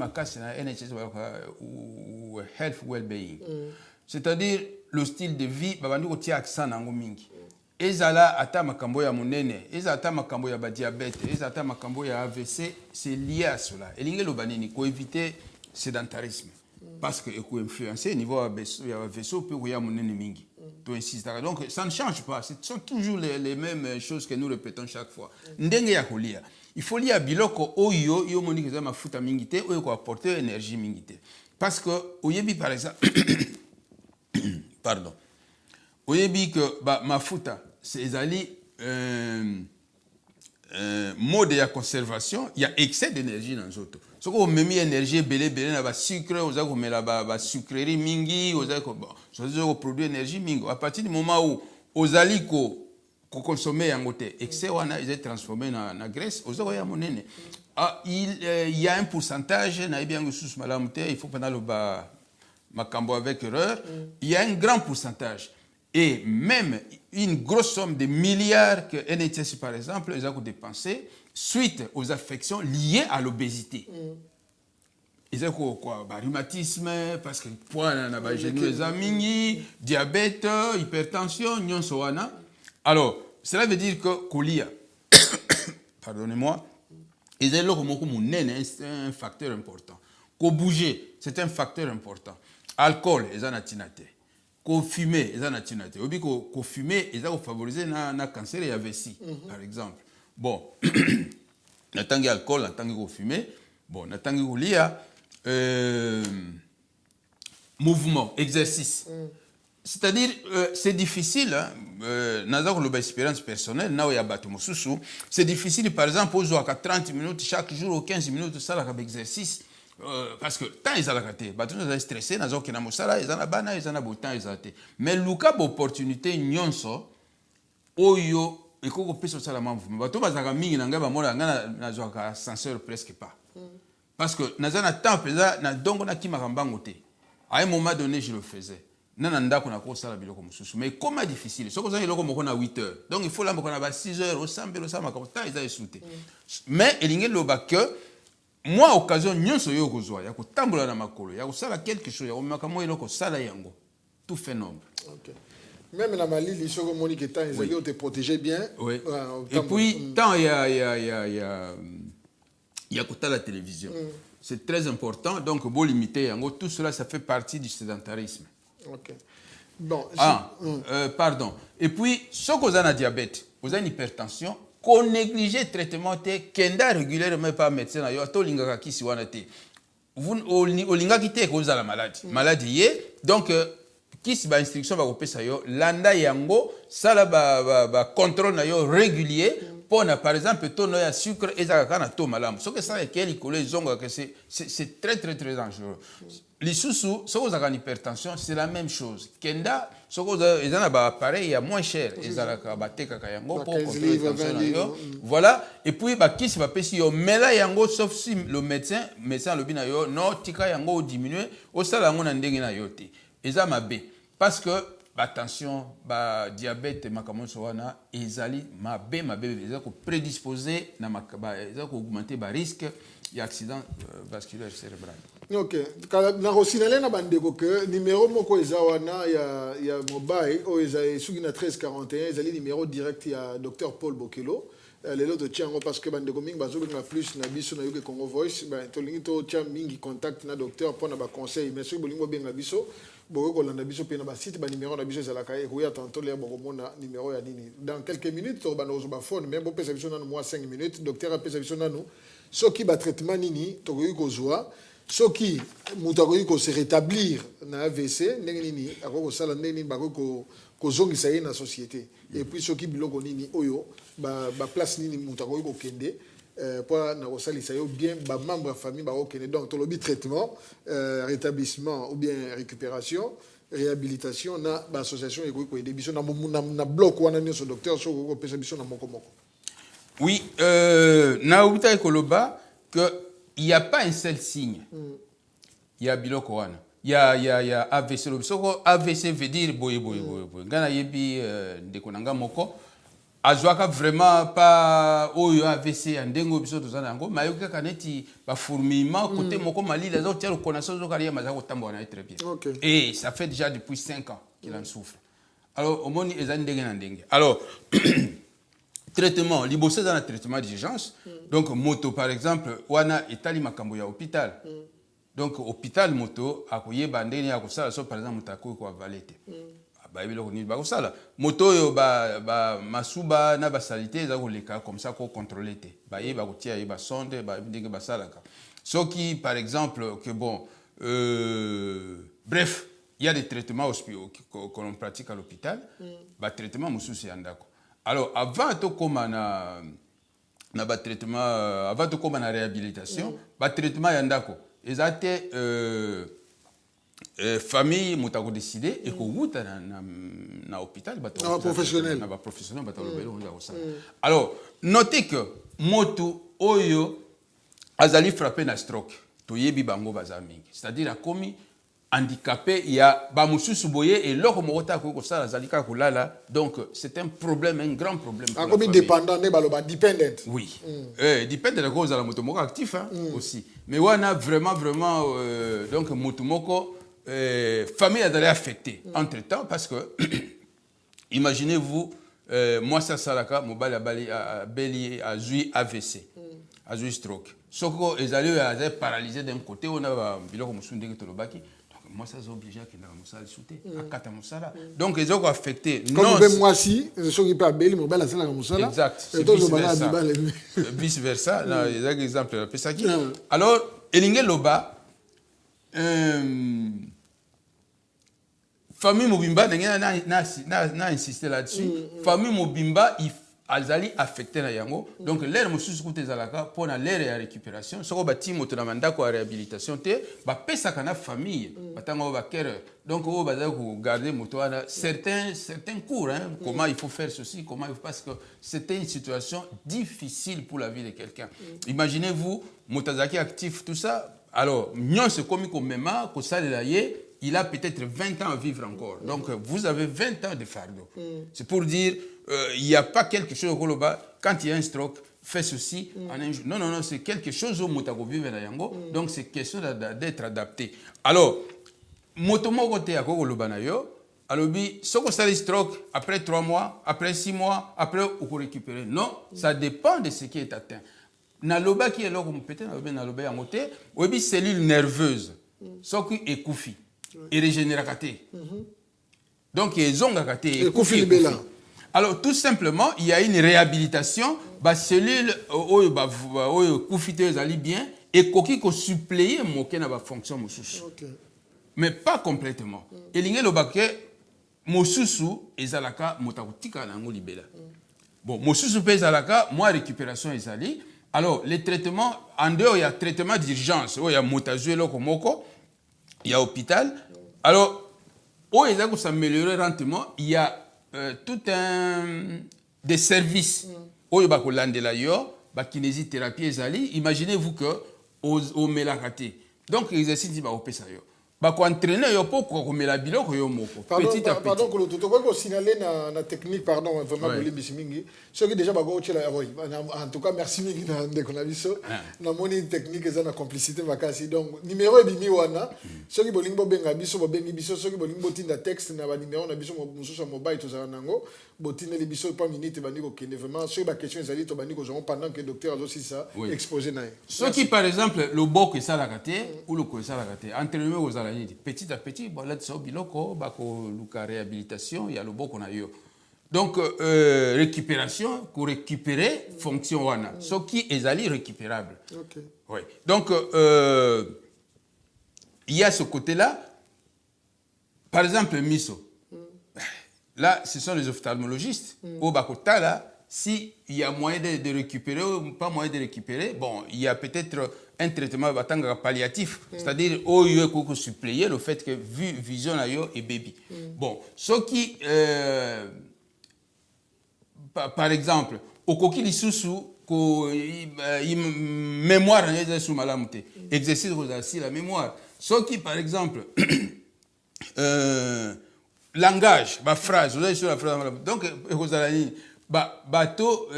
NHS ou Health Well-being. C'est-à-dire le style de vie, il y a un accent dans le mingi. Ezala ata makambo ya munene, ezala ata makambo ya diabète, ezala ata makambo ya AVC, c'est lié à cela. Et l'ingé lobanini, pour éviter sédentarisme. Parce que pour influencer niveau vaisseau peut y avoir mingi to insiste donc ça ne change pas, ce sont toujours les mêmes choses que nous répétons chaque fois ndenge ya kolia il faut lire biloko oyo yo moni que ça mafuta mingi te oyo ko apporter énergie mingi te parce que oyebi par exemple pardon oyebi que ba mafuta c'est ezali mode de conservation, il y a excès d'énergie dans les autres. Ce qu'on met énergie belé na ba sucre, aux autres met la ba sucrerie mingi, aux autres produit énergie mingi. À partir du moment où aux aliko consommer en côté excès wana ils est transformé na graisse, aux autres ya monene. Ah il y a un pourcentage na bien sous malamute, il faut pendant le ba makambo avec erreur, il y a un grand pourcentage. Et même une grosse somme de milliards que NHS, par exemple, ils ont dépensé suite aux affections liées à l'obésité. Ils ont quoi? Rhumatisme, parce que poids, diabète, hypertension, nyonsoana. Alors, cela veut dire que Kolia, pardonnez-moi, c'est un facteur important. Ko bouger, c'est un facteur important. Alcool, ils en ont tinaté. Ko fumer eza na tina te obi ko fumer eza ko favoriser na cancer ya vessie par exemple bon na tangi alcool na tangi ko fumer bon na tangi ko lia mouvement exercice c'est-à-dire c'est difficile naza ko loba expérience personnelle na ya bato mosusu c'est difficile par exemple ozo aka 30 minutes chaque jour ou 15 minutes ça la exercice parce que tant ils ont la raté, ils sont stressés, ils ont la mosala, ils ont la bana, ils ont la beauté, ils ont raté. Mais l'uka opportunité nyonso, oyo, et qu'on peut sur ça la manvou. Mais bateau bazaka mingi nanga ba mona ngana na zoaka ascenseur presque pas. Parce que nazana temps pesa na dongo na ki makambango te. À un moment donné je le faisais. Nana ndako na ko sala biloko mususu. Mais comment difficile. Soko za iloko moko na 8 heures. Donc il faut là moko na ba 6 heures au sambe lo sama comme temps ils ont sauté. Mais elinge loba que moi occasion nyonso yo kozwa ya kotambola na makolo ya kosala quelque chose ya komaka mo eloko sala yango tout fait nombre. OK. Même dans Mali, les choses comme Monique étant, ils ont te protéger bien. Oui. Et puis, tant il y a côté la télévision. C'est très important. Donc, beau limiter. En gros, tout cela, ça fait partie du sédentarisme. Ok. Bon. Pardon. Et puis, ce qu'on a un diabète, vous avez une hypertension, qu'on néglige le traitement, kenda régulièrement par médecin, to lingaka ki siwana te. Vous olinga ki te cause la maladie. Maladie yé. Donc, qui si ba instruction va couper ça yo, landa yango, ça là ba contrôle na yo régulier. Pour par exemple, ton noya sucre et ça kana to malam. Ce que ça est qu'elle colle zonga que c'est très très très dangereux. Les sous-sous, ce que vous avez une hypertension, c'est la même chose. Kenda, ce que vous avez un appareil, il y a moins cher. Ils ont un pour contrôler la tension. Voilà. Et puis, qui se va passer? Mais là, yango, sauf si le médecin le bin yo, non, tika yango diminuer, au salaire on a ndenge na yote. Ils ont ma B. Parce que, attention, diabète, makamon soana, ezali ma B, ils ont prédisposé, ils ont augmenté le risque d'accident vasculaire cérébral. Ok. Na rosinale na bandeko que numéro moko ezawana ya mobile o ezali suki na 1341 ezali numéro direct ya Dr Paul Bokelo. Les autres tiens parce que bandeko mingi bazobenga plus na biso na yoke Congo Voice to lingi to tia mingi contact na docteur pour na ba conseil mais soki bolingo benga biso boko kolanda biso pe na ba site ba numéro na biso ezalaka e ko ya tantôt le boko mona numéro ya nini dans quelques minutes to bana ozo ba phone mais bon pesa biso na moi 5 minutes docteur a pesa biso nanu soki ba traitement nini to ko zoa soki mutu akoki se rétablir na AVC ndenge nini akoko sala ndenge nini bako kozongisa ye na société et puis soki biloko nini oyo ba place nini mutu akoki kokende pour na kosalisa yo bien ba membre ya famille bakokende donc tolobi traitement rétablissement ou bien récupération réhabilitation na ba association ekoki koyede biso na bloc wana nyonso docteur soko kopesa biso na moko moko. Oui, na ubita ekoloba que il n'y a pas un seul signe. Il y a biloko wana. Il y a AVC. AVC veut dire boye. Ngana yebi ndekonanga moko. Azwaka vraiment pas oyo AVC andengo biso tozana ngo mayoka kaneti ba fourmillement côté moko mali les autres tiens connaissance zo kaliya mazako tambo na très bien. Okay. Et ça fait déjà depuis 5 ans qu'il en souffre. Alors au moni ezani ndenge na ndenge. Alors traitement, liboso dans le traitement d'urgence. Donc, moto, par exemple, wana etali makambo ya hôpital. Donc, hôpital, moto, akoye bandeni ya kusala, so par exemple, mutako ko avalete. Ba ebilo ni ba kusala. Moto yo masuba na ba salité za ko leka comme ça ko contrôler te. Ba yeba ko tia yeba sonde, ba ndenge ba salaka. So qui par exemple que bon bref, il y a des traitements que l'on pratique à l'hôpital, ba traitement mususi andako. Alors, avant de commencer na traitement, avant de commencer la réhabilitation, le traitement yandako. Ils ont été famille mutako décidé et qu'on goûte na hôpital, professionnel. Na professionnel, alors, notez que moto oyo azali frappé na stroke, toyebi bango bazamingi. C'est-à-dire a commis handicapé, il y a bamususu boye et loko mokota ko sala zalika kulala, donc c'est un problème, un grand problème. Ah, comme dépendant ne baloba dependent. Oui. Dependent de cause à la motomoko actif aussi. Mais on a vraiment donc motomoko famille a d'aller affectée entre-temps parce que imaginez-vous moi ça salaka mobile a beli a joué AVC, a joué stroke. Soko ezali a paralysé d'un côté on a biloko musundé que tolobaki. Moi, ça, c'est obligé qu'il y ait un moussala sauté. Donc, ils ont affecté. Comme moi, si, je suis pas belle, mais je suis un moussala. Exact. Vice-versa. Il y a des exemples. Alors, Elinge Loba, famille Mobimba, n'a insisté là-dessus. Famille Mobimba, azali affecté na yango donc l'air mususu kote zalaka pour na l'air ya récupération soko bati moto na mandako ya réhabilitation te ba pesa kana famille batanga ba cœur donc o bazali ko garder moto na certains cours comment il faut faire ceci comment il faut parce que c'était une situation difficile pour la vie de quelqu'un. Imaginez-vous motazaki actif tout ça alors nyon se komi ko mema ko salela ye il a peut-être 20 ans à vivre encore. Donc, vous avez 20 ans de fardeau. C'est pour dire, il n'y a pas quelque chose au Koloba, quand il y a un stroke, fais ceci en un jour. Non, c'est quelque chose au Motago vive na yango. Donc, c'est question d'être adapté. Alors, Motomo côté à Koloba na yo, alobi soko sali stroke après 3 mois, après 6 mois, après on peut récupérer. Non, ça dépend de ce qui est atteint. Na loba qui est là comme peut-être na loba ya moté, obi cellule nerveuse. Soki ekufi et régénératé. Donc ils ont gâté ekufi. Alors tout simplement, il y a une réhabilitation, ba cellule oyo ba oyo kufite zali bien et koki ko suppléer moké na ba fonction mosusu. Mais pas complètement. Et l'ingé le baquet, mosusu ezalaka motakutika nango libela. Bon, mosusu pe ezalaka, moi récupération ezali. Alors, les traitements, en dehors, il y a traitement d'urgence. Il y a motazué lokomoko, il y a hôpital. Alors, où il y a s'améliorer lentement, il y a tout un des services. Où il y a l'andela yo, la kinésithérapie ezali. Imaginez-vous que au melakate. Donc, l'exercice dit ba opesa yo. Ba ko entraîner yo pour ko mela biloko yo moko petit à petit. Pardon que le tout ko signaler na technique pardon vraiment le bisimingi ceux qui déjà ba go tchela oui en tout cas merci mingi na ndeko na biso na moni technique eza na complicité makasi donc numéro ebimi wana ceux qui bolingo benga biso bo bengi biso ceux qui bolingo tinda texte na ba numéro na biso mususu mobile to za nango botine les biso pas minute ba ndiko kende vraiment ceux ba question ezali to ba ndiko zo pendant que docteur azo si ça exposer na ceux qui par exemple le bok et ça la raté ou le ko ça la raté entraînement aux petit à petit, bon, là, c'est biloko, bako luka réhabilitation, il y a le beau qu'on a eu. Donc, récupération, pour récupérer, fonction wana. Ce qui est allé récupérable. Okay. Oui. Donc, il y a ce côté-là. Par exemple, miso. Là, ce sont les ophtalmologistes. Au bakota, là, s'il y a moyen de récupérer ou pas moyen de récupérer, bon, il y a peut-être un traitement palliatif, c'est-à-dire au lieu de suppléer le fait que vision est baby. Bon, ce qui, par exemple, au coquille sous mémoire sous malamute, exercice aussi la mémoire. Ce qui, par exemple, langage, ma phrase, vous avez sur la phrase, donc, vous allez bateau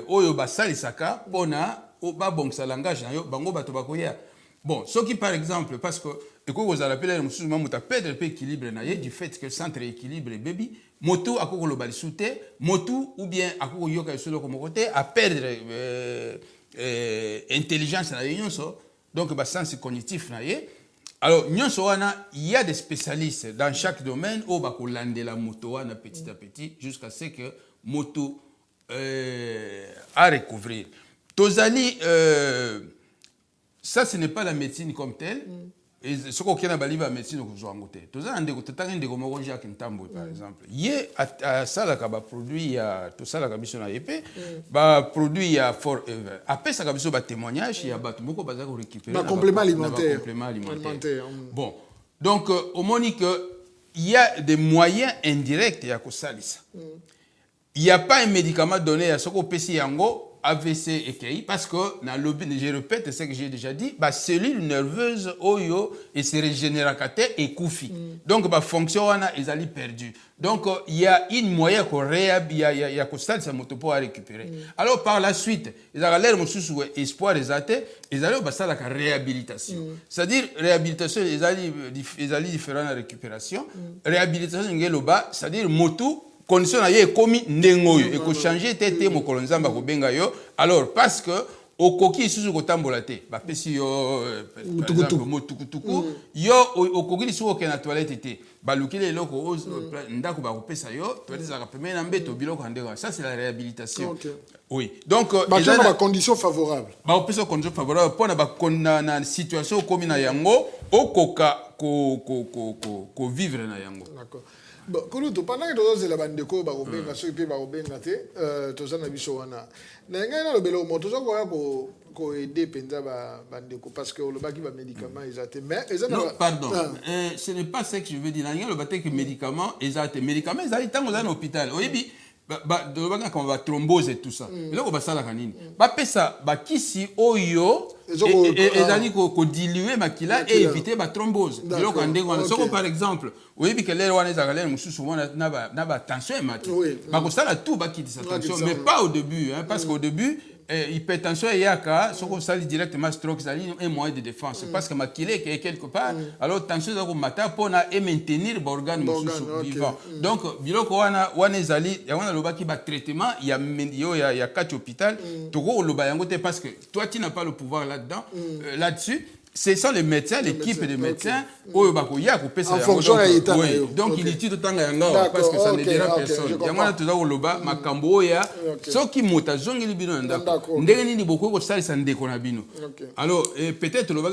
oyo basali saka pona ba bon ça langage na yo bango bato bakoya bon ce qui par exemple parce que eko vous rappelez mususu mamuta perdre peu équilibre na ye du fait que centre équilibre baby moto akoko lo balisute moto ou bien akoko yoka solo comme côté à perdre intelligence na yonso donc ba sens cognitif na ye. Alors nyonso wana il y a des spécialistes dans chaque domaine au ba ko landela moto wana petit à petit jusqu'à ce que moto à recouvrir. Tozali, ça ce n'est pas la médecine comme telle. Et ce qu'on a bali la médecine que vous avez Tozali ande ko tatanga ndeko moko Jacques Ntambo par exemple. Yé à ça la kaba produit ya tout ça la kabiso na épée ba produit ya forever. Après ça kabiso ba témoignage ya ba moko baza ko récupérer. Ba complément alimentaire. Bon, donc au monique il y a des moyens indirects ya ko salisa. Il n'y a pas un médicament donné à ce qu'on peut yango AVC et KI parce que dans le je répète ce que j'ai déjà dit, bah cellule nerveuse oyo et se régénérateur et koufi. Donc bah fonction wana ezali perdu. Donc il y a une moyen qu'on il y a constat ça moto pour récupérer. Alors par la suite, ils ont l'air mususu espoir ezate, ils allaient bah ça la réhabilitation. C'est-à-dire réhabilitation ils allaient différent de récupération. Réhabilitation ngeloba, c'est-à-dire moto condition na ye komi ndengoyo et ko changer tete mo kolonzamba ko benga yo alors parce que au koki susu ko tambola te ba pesi yo motukutuku yo au koki susu ko na toilette te ba lukile loko ndako ba ko pesa yo toilette za ka pemena mbeto biloko ndeko ça c'est la réhabilitation. Oui donc il y a des conditions favorables ba pesa conditions favorables pour na situation komi na yango okoka ko vivre na yango. D'accord. Bon, pendant que tu as la bande de cours, tu as des parce que le médicament non, pardon. Ce n'est pas ce que je veux dire. Le médicament, médicaments, ils sont dans l'hôpital. Quand on va thrombose et tout ça. Et là, on va ça la canine. Ça, kisi oyo et ko diluer makila et éviter la thrombose. Par exemple, oui, que les rois les agalen souvent na tension mati. Ça la tout ba quitter sa tension, mais pas au début, hein, parce qu'au début hypertension et yaka, ce qu'on s'allie directement stroke, c'est un moyen de défense. Parce que ma kile est quelque part, alors tension ça comme matin pour maintenir l'organe vivant. Donc biloko wana ezali, ya wana loba ki ba traitement, il y a 4 hôpital, toko loba yango te parce que toi tu n'as pas le pouvoir là-dedans, là-dessus. Ce sont les médecins, l'équipe de médecins, en fonction de l'état. Donc, il est tout le temps parce que ça ne dérange personne. Il y a un peu de loba, makambo ya, ce qui monte, zongi libino ndako. Ndenge ni beaucoup ko sali sande konabino. Alors, peut-être loba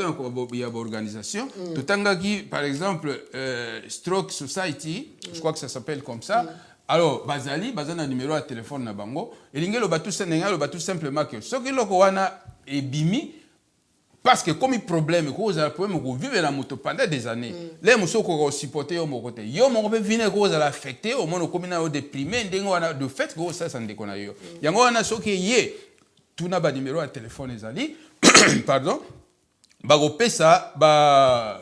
il y a une organisation. Tout tanga qui, par exemple, Stroke Society, je crois que ça s'appelle comme ça. Alors, bazali un numéro de téléphone na bango. Et l'ingelo ba tout simplement que ce qui loko wana est bimi. Parce que comme il problème, vous avez problème, vous vivez la moto pendant des années. Les gens qui supporté au côté, yo mon peut venir cause à l'affecter, au moins comme on a déprimé, de fait que ça ne déconne yo. Yango wana so que yé tout na ba numéro à téléphone ezali, pardon, ba go pesa ba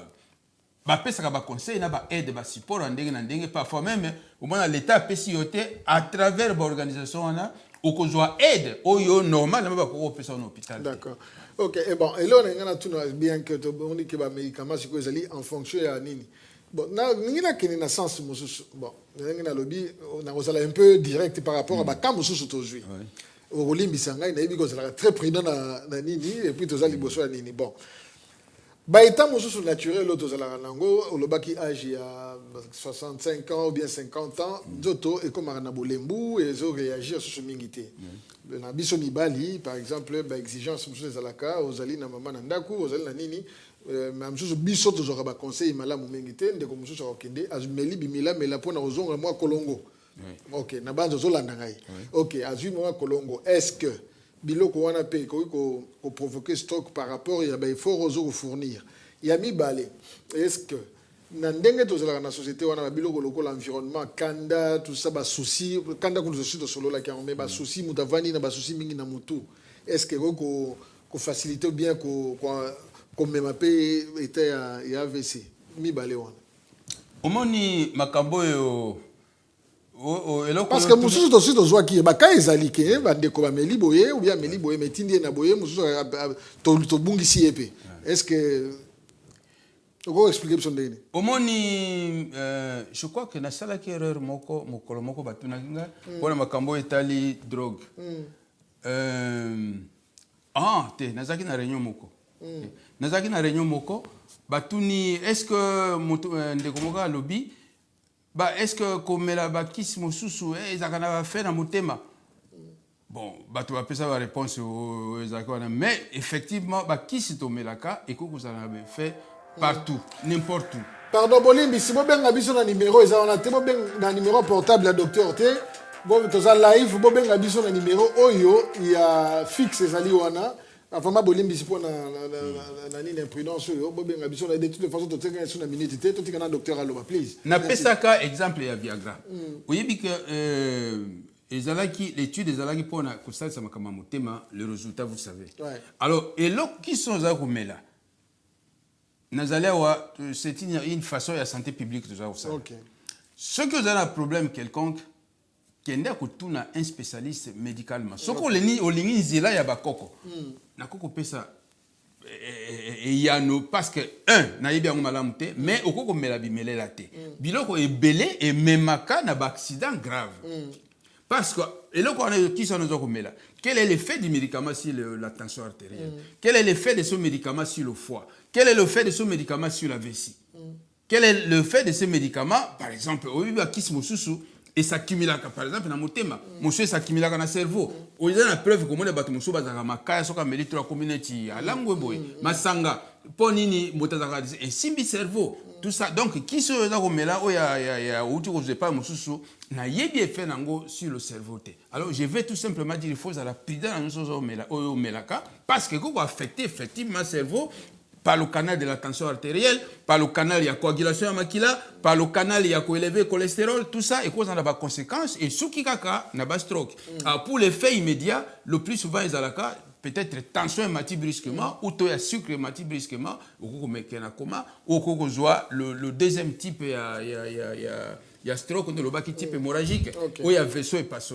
pesa ba conseil na ba aide ba support ndenge parfois même au moins l'état pesi yoté à travers l'organisation wana ou qu'on soit aide oyo normal na ba ko pesa en hôpital. D'accord. Ok, et bon, et là, on a tout bien que on dit que les médicaments, c'est en fonction de nini. Bon, nous avons une sens, bon, nous avons un lobby, on a un peu direct par rapport à quand nous sommes aujourd'hui. Au Rolim Bissanga, il y a très prudent dans nini, et puis tous les bossos à nini. Bon. Bah, étant nous naturel, l'autre, au Lobaki âge il y a 65 ans ou bien 50 ans, d'autres, et comme on a bolembu, et ils ont réagi à ce mingité. Na biso mibali par exemple ba exigence mususu ezalaka ozali na mama na ndaku ozali na nini même mususu biso tozora ba conseil malamu mingi te ndeko mususu akende azumeli bimila mela pona ozonga mwa kolongo. OK na banzo zolanda ngai. OK azumi mwa kolongo est-ce que biloko wana pe ko provoquer stroke par rapport ya ba effort ozo fournir ya mibale est-ce que na ndenge tozala na société wana ba biloko lokola l'environnement kanda tout ça ba souci kanda ko souci de solo la mais ba souci mutavani na ba souci mingi na mutu est-ce que ko faciliter bien ko même pe était ya AVC mi balé wana omoni makambo yo parce que mususu aussi tozwa ki ba ka ezali ke ba ndeko ba meli boye ou bien meli boye metindi na boye mususu to bungisi epé est-ce que comment expliquer ça ndene omoni je crois que na sala ki erreur moko batuna kinga pona makambo etali drogue nazaki na réunion moko batuni est-ce que ndeko moko lobby est-ce que komela bakisi mosusu ezakana ba faire na motema bon bato ba pesa ba réponse ezakana mais effectivement bakisi tomelaka et ko ça na fait partout, n'importe où. Pardon, Bolimbi, si vous avez un numéro, vous avez un numéro portable à docteur T. Vous avez live, vous avez un numéro Oyo, il y a fixe les wana. Enfin, ma Bolimbi, si vous avez une imprudence, vous avez de toute façon, vous avez une minute, vous avez un docteur à l'eau, please. Na pesaka exemple ya Viagra. Vous voyez que l'étude des alaki pour na constat ça makama motema, le résultat vous savez. Alors, et là qui sont za kumela? C'est une façon de la santé publique de ça. Ce que vous avez un problème quelconque, qui est un spécialiste médicalement. Ce qu'on a il y a bakoko. Na koko pesa et y a no parce que na yebi yango malamu te mais okoko mela bimele la te. Biloko ebele et memaka na accident grave. Parce que quel est l'effet du médicament sur la tension artérielle? Quel est l'effet de ce médicament sur le foie? Quel est l'effet de ce médicament sur la vessie? Quel est l'effet de ce médicament, par exemple, et s'accumule par exemple dans mon thème, monsieur s'accumule dans le cerveau. On a la preuve que mon bateau monsieur bazaka makaya soka melito la communauté à langweboy masanga ponini motazaka et simbi cerveau tout ça donc qui se za komela o ya uti ko pas mususu na yebi effet nango sur le cerveau te. Alors je vais tout simplement dire il faut à la prudence dans nous so mela o melaka parce que ko affecter effectivement le cerveau par le canal de la tension artérielle, par le canal de la coagulation à makila, par le canal de élevé cholestérol, tout ça, et cause en a des conséquences, et ce qui n'a pas stroke. Alors pour l'effet immédiat, le plus souvent, ils ont peut-être tension hématique brusquement, ou taux de sucre hématique brusquement, ou qu'on met un coma, ou qu'on soit le deuxième type, il y a stroke on le qui type hémorragique où il y a vaisseau et passe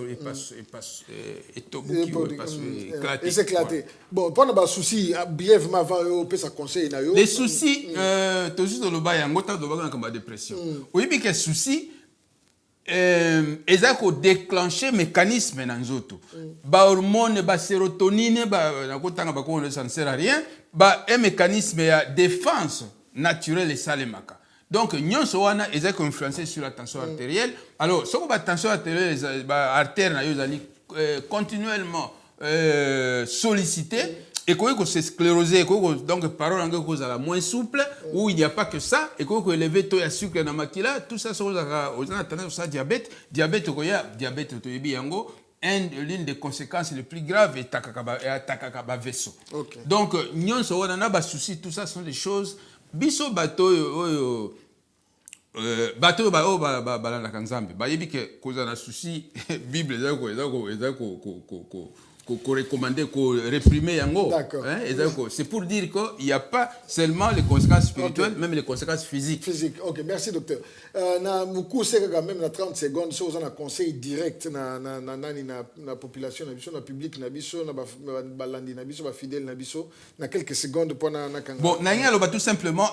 et tobuki et passe éclaté. Et c'est éclaté. Bon, pendant ba souci brièvement avant on peut ça conseiller na yo. Les soucis to juste le ba yango ta do ba comme dépression. Oui bi que souci ezako déclencher mécanisme na nzoto. Ba hormone ba sérotonine ba na kotanga ba ko ça ne sert à rien. Ba un mécanisme de défense naturelle et salemaka. Donc nyonso wana ezako influencer sur la tension artérielle. Alors soko ba tension artérielle ba artère na yo zali continuellement sollicité et qu'on se scléroser donc parole en cause à la moins souple où il n'y a pas que ça et qu'on élever taux de sucre dans makila tout ça on a tendance à diabète diabète to yebi yango l'une des conséquences les plus graves est takakaba vaisseau. Donc nyonso wana na ba souci tout ça sont des choses biso bato bato ba la kanzambe ba yebi que cause na souci bible ezako recommander, réprimer yango. C'est pour dire qu'il n'y a pas seulement les conséquences spirituelles, même les conséquences physiques. Ok, merci docteur. Na muku c'est quand même na 30 secondes si on a conseil direct na population na biso na public na biso na balandi na biso ba fidèle na biso na quelques secondes pour na kanga. Bon, na ngalo ba tout simplement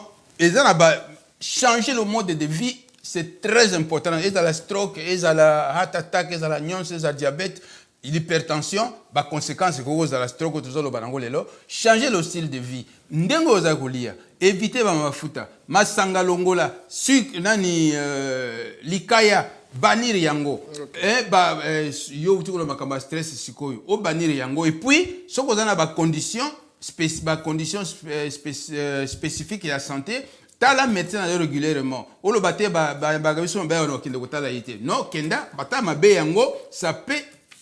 changer le mode de vie, c'est très important. Et dans la stroke, et dans la heart attack, et dans la nyons, et dans la diabète, l'hypertension, bah conséquence que cause de la stroke tout ça le banangolelo, changer le style de vie. Ndengo za kulia, éviter ba mafuta, masanga longola, sucre nani likaya banir yango. Yo tu ko makamba stress sikoyo, o banir yango et puis soko za na ba conditions spécifiques de la santé. Tala médecin régulièrement. O lo baté ba biso ba no kinde ko tala yité. Non, kenda bata mabe yango, ça peut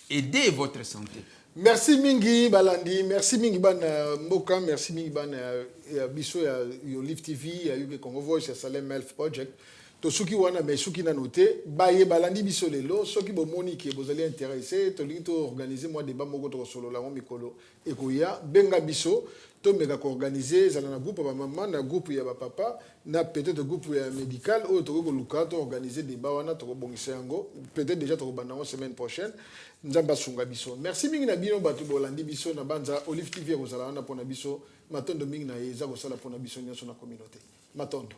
aider votre santé. Merci Mingi Balandi, merci Mingi Ban Mboka, merci Mingi Ban Biso yo Live TV, ya Yuke Congo Voice, ya Salem Health Project. To suki wana mais suki na noté, baye Balandi Biso lelo, soki bo moni ki vous allez intéresser, to li to organiser moi débat moko to solo la mikolo ekoya benga Biso. To mega ko organiser za na groupe ba maman na groupe ya ba papa na peut-être groupe ya médical ou to ko luka to organiser débat wana to ko bongisa yango peut-être déjà to ko banda semaine prochaine nzamba sunga biso merci mingi na bino batu bolandi biso na banza Olive TV ko sala wana pona biso matondo mingi na eza ko sala pona biso nyoso na communauté matondo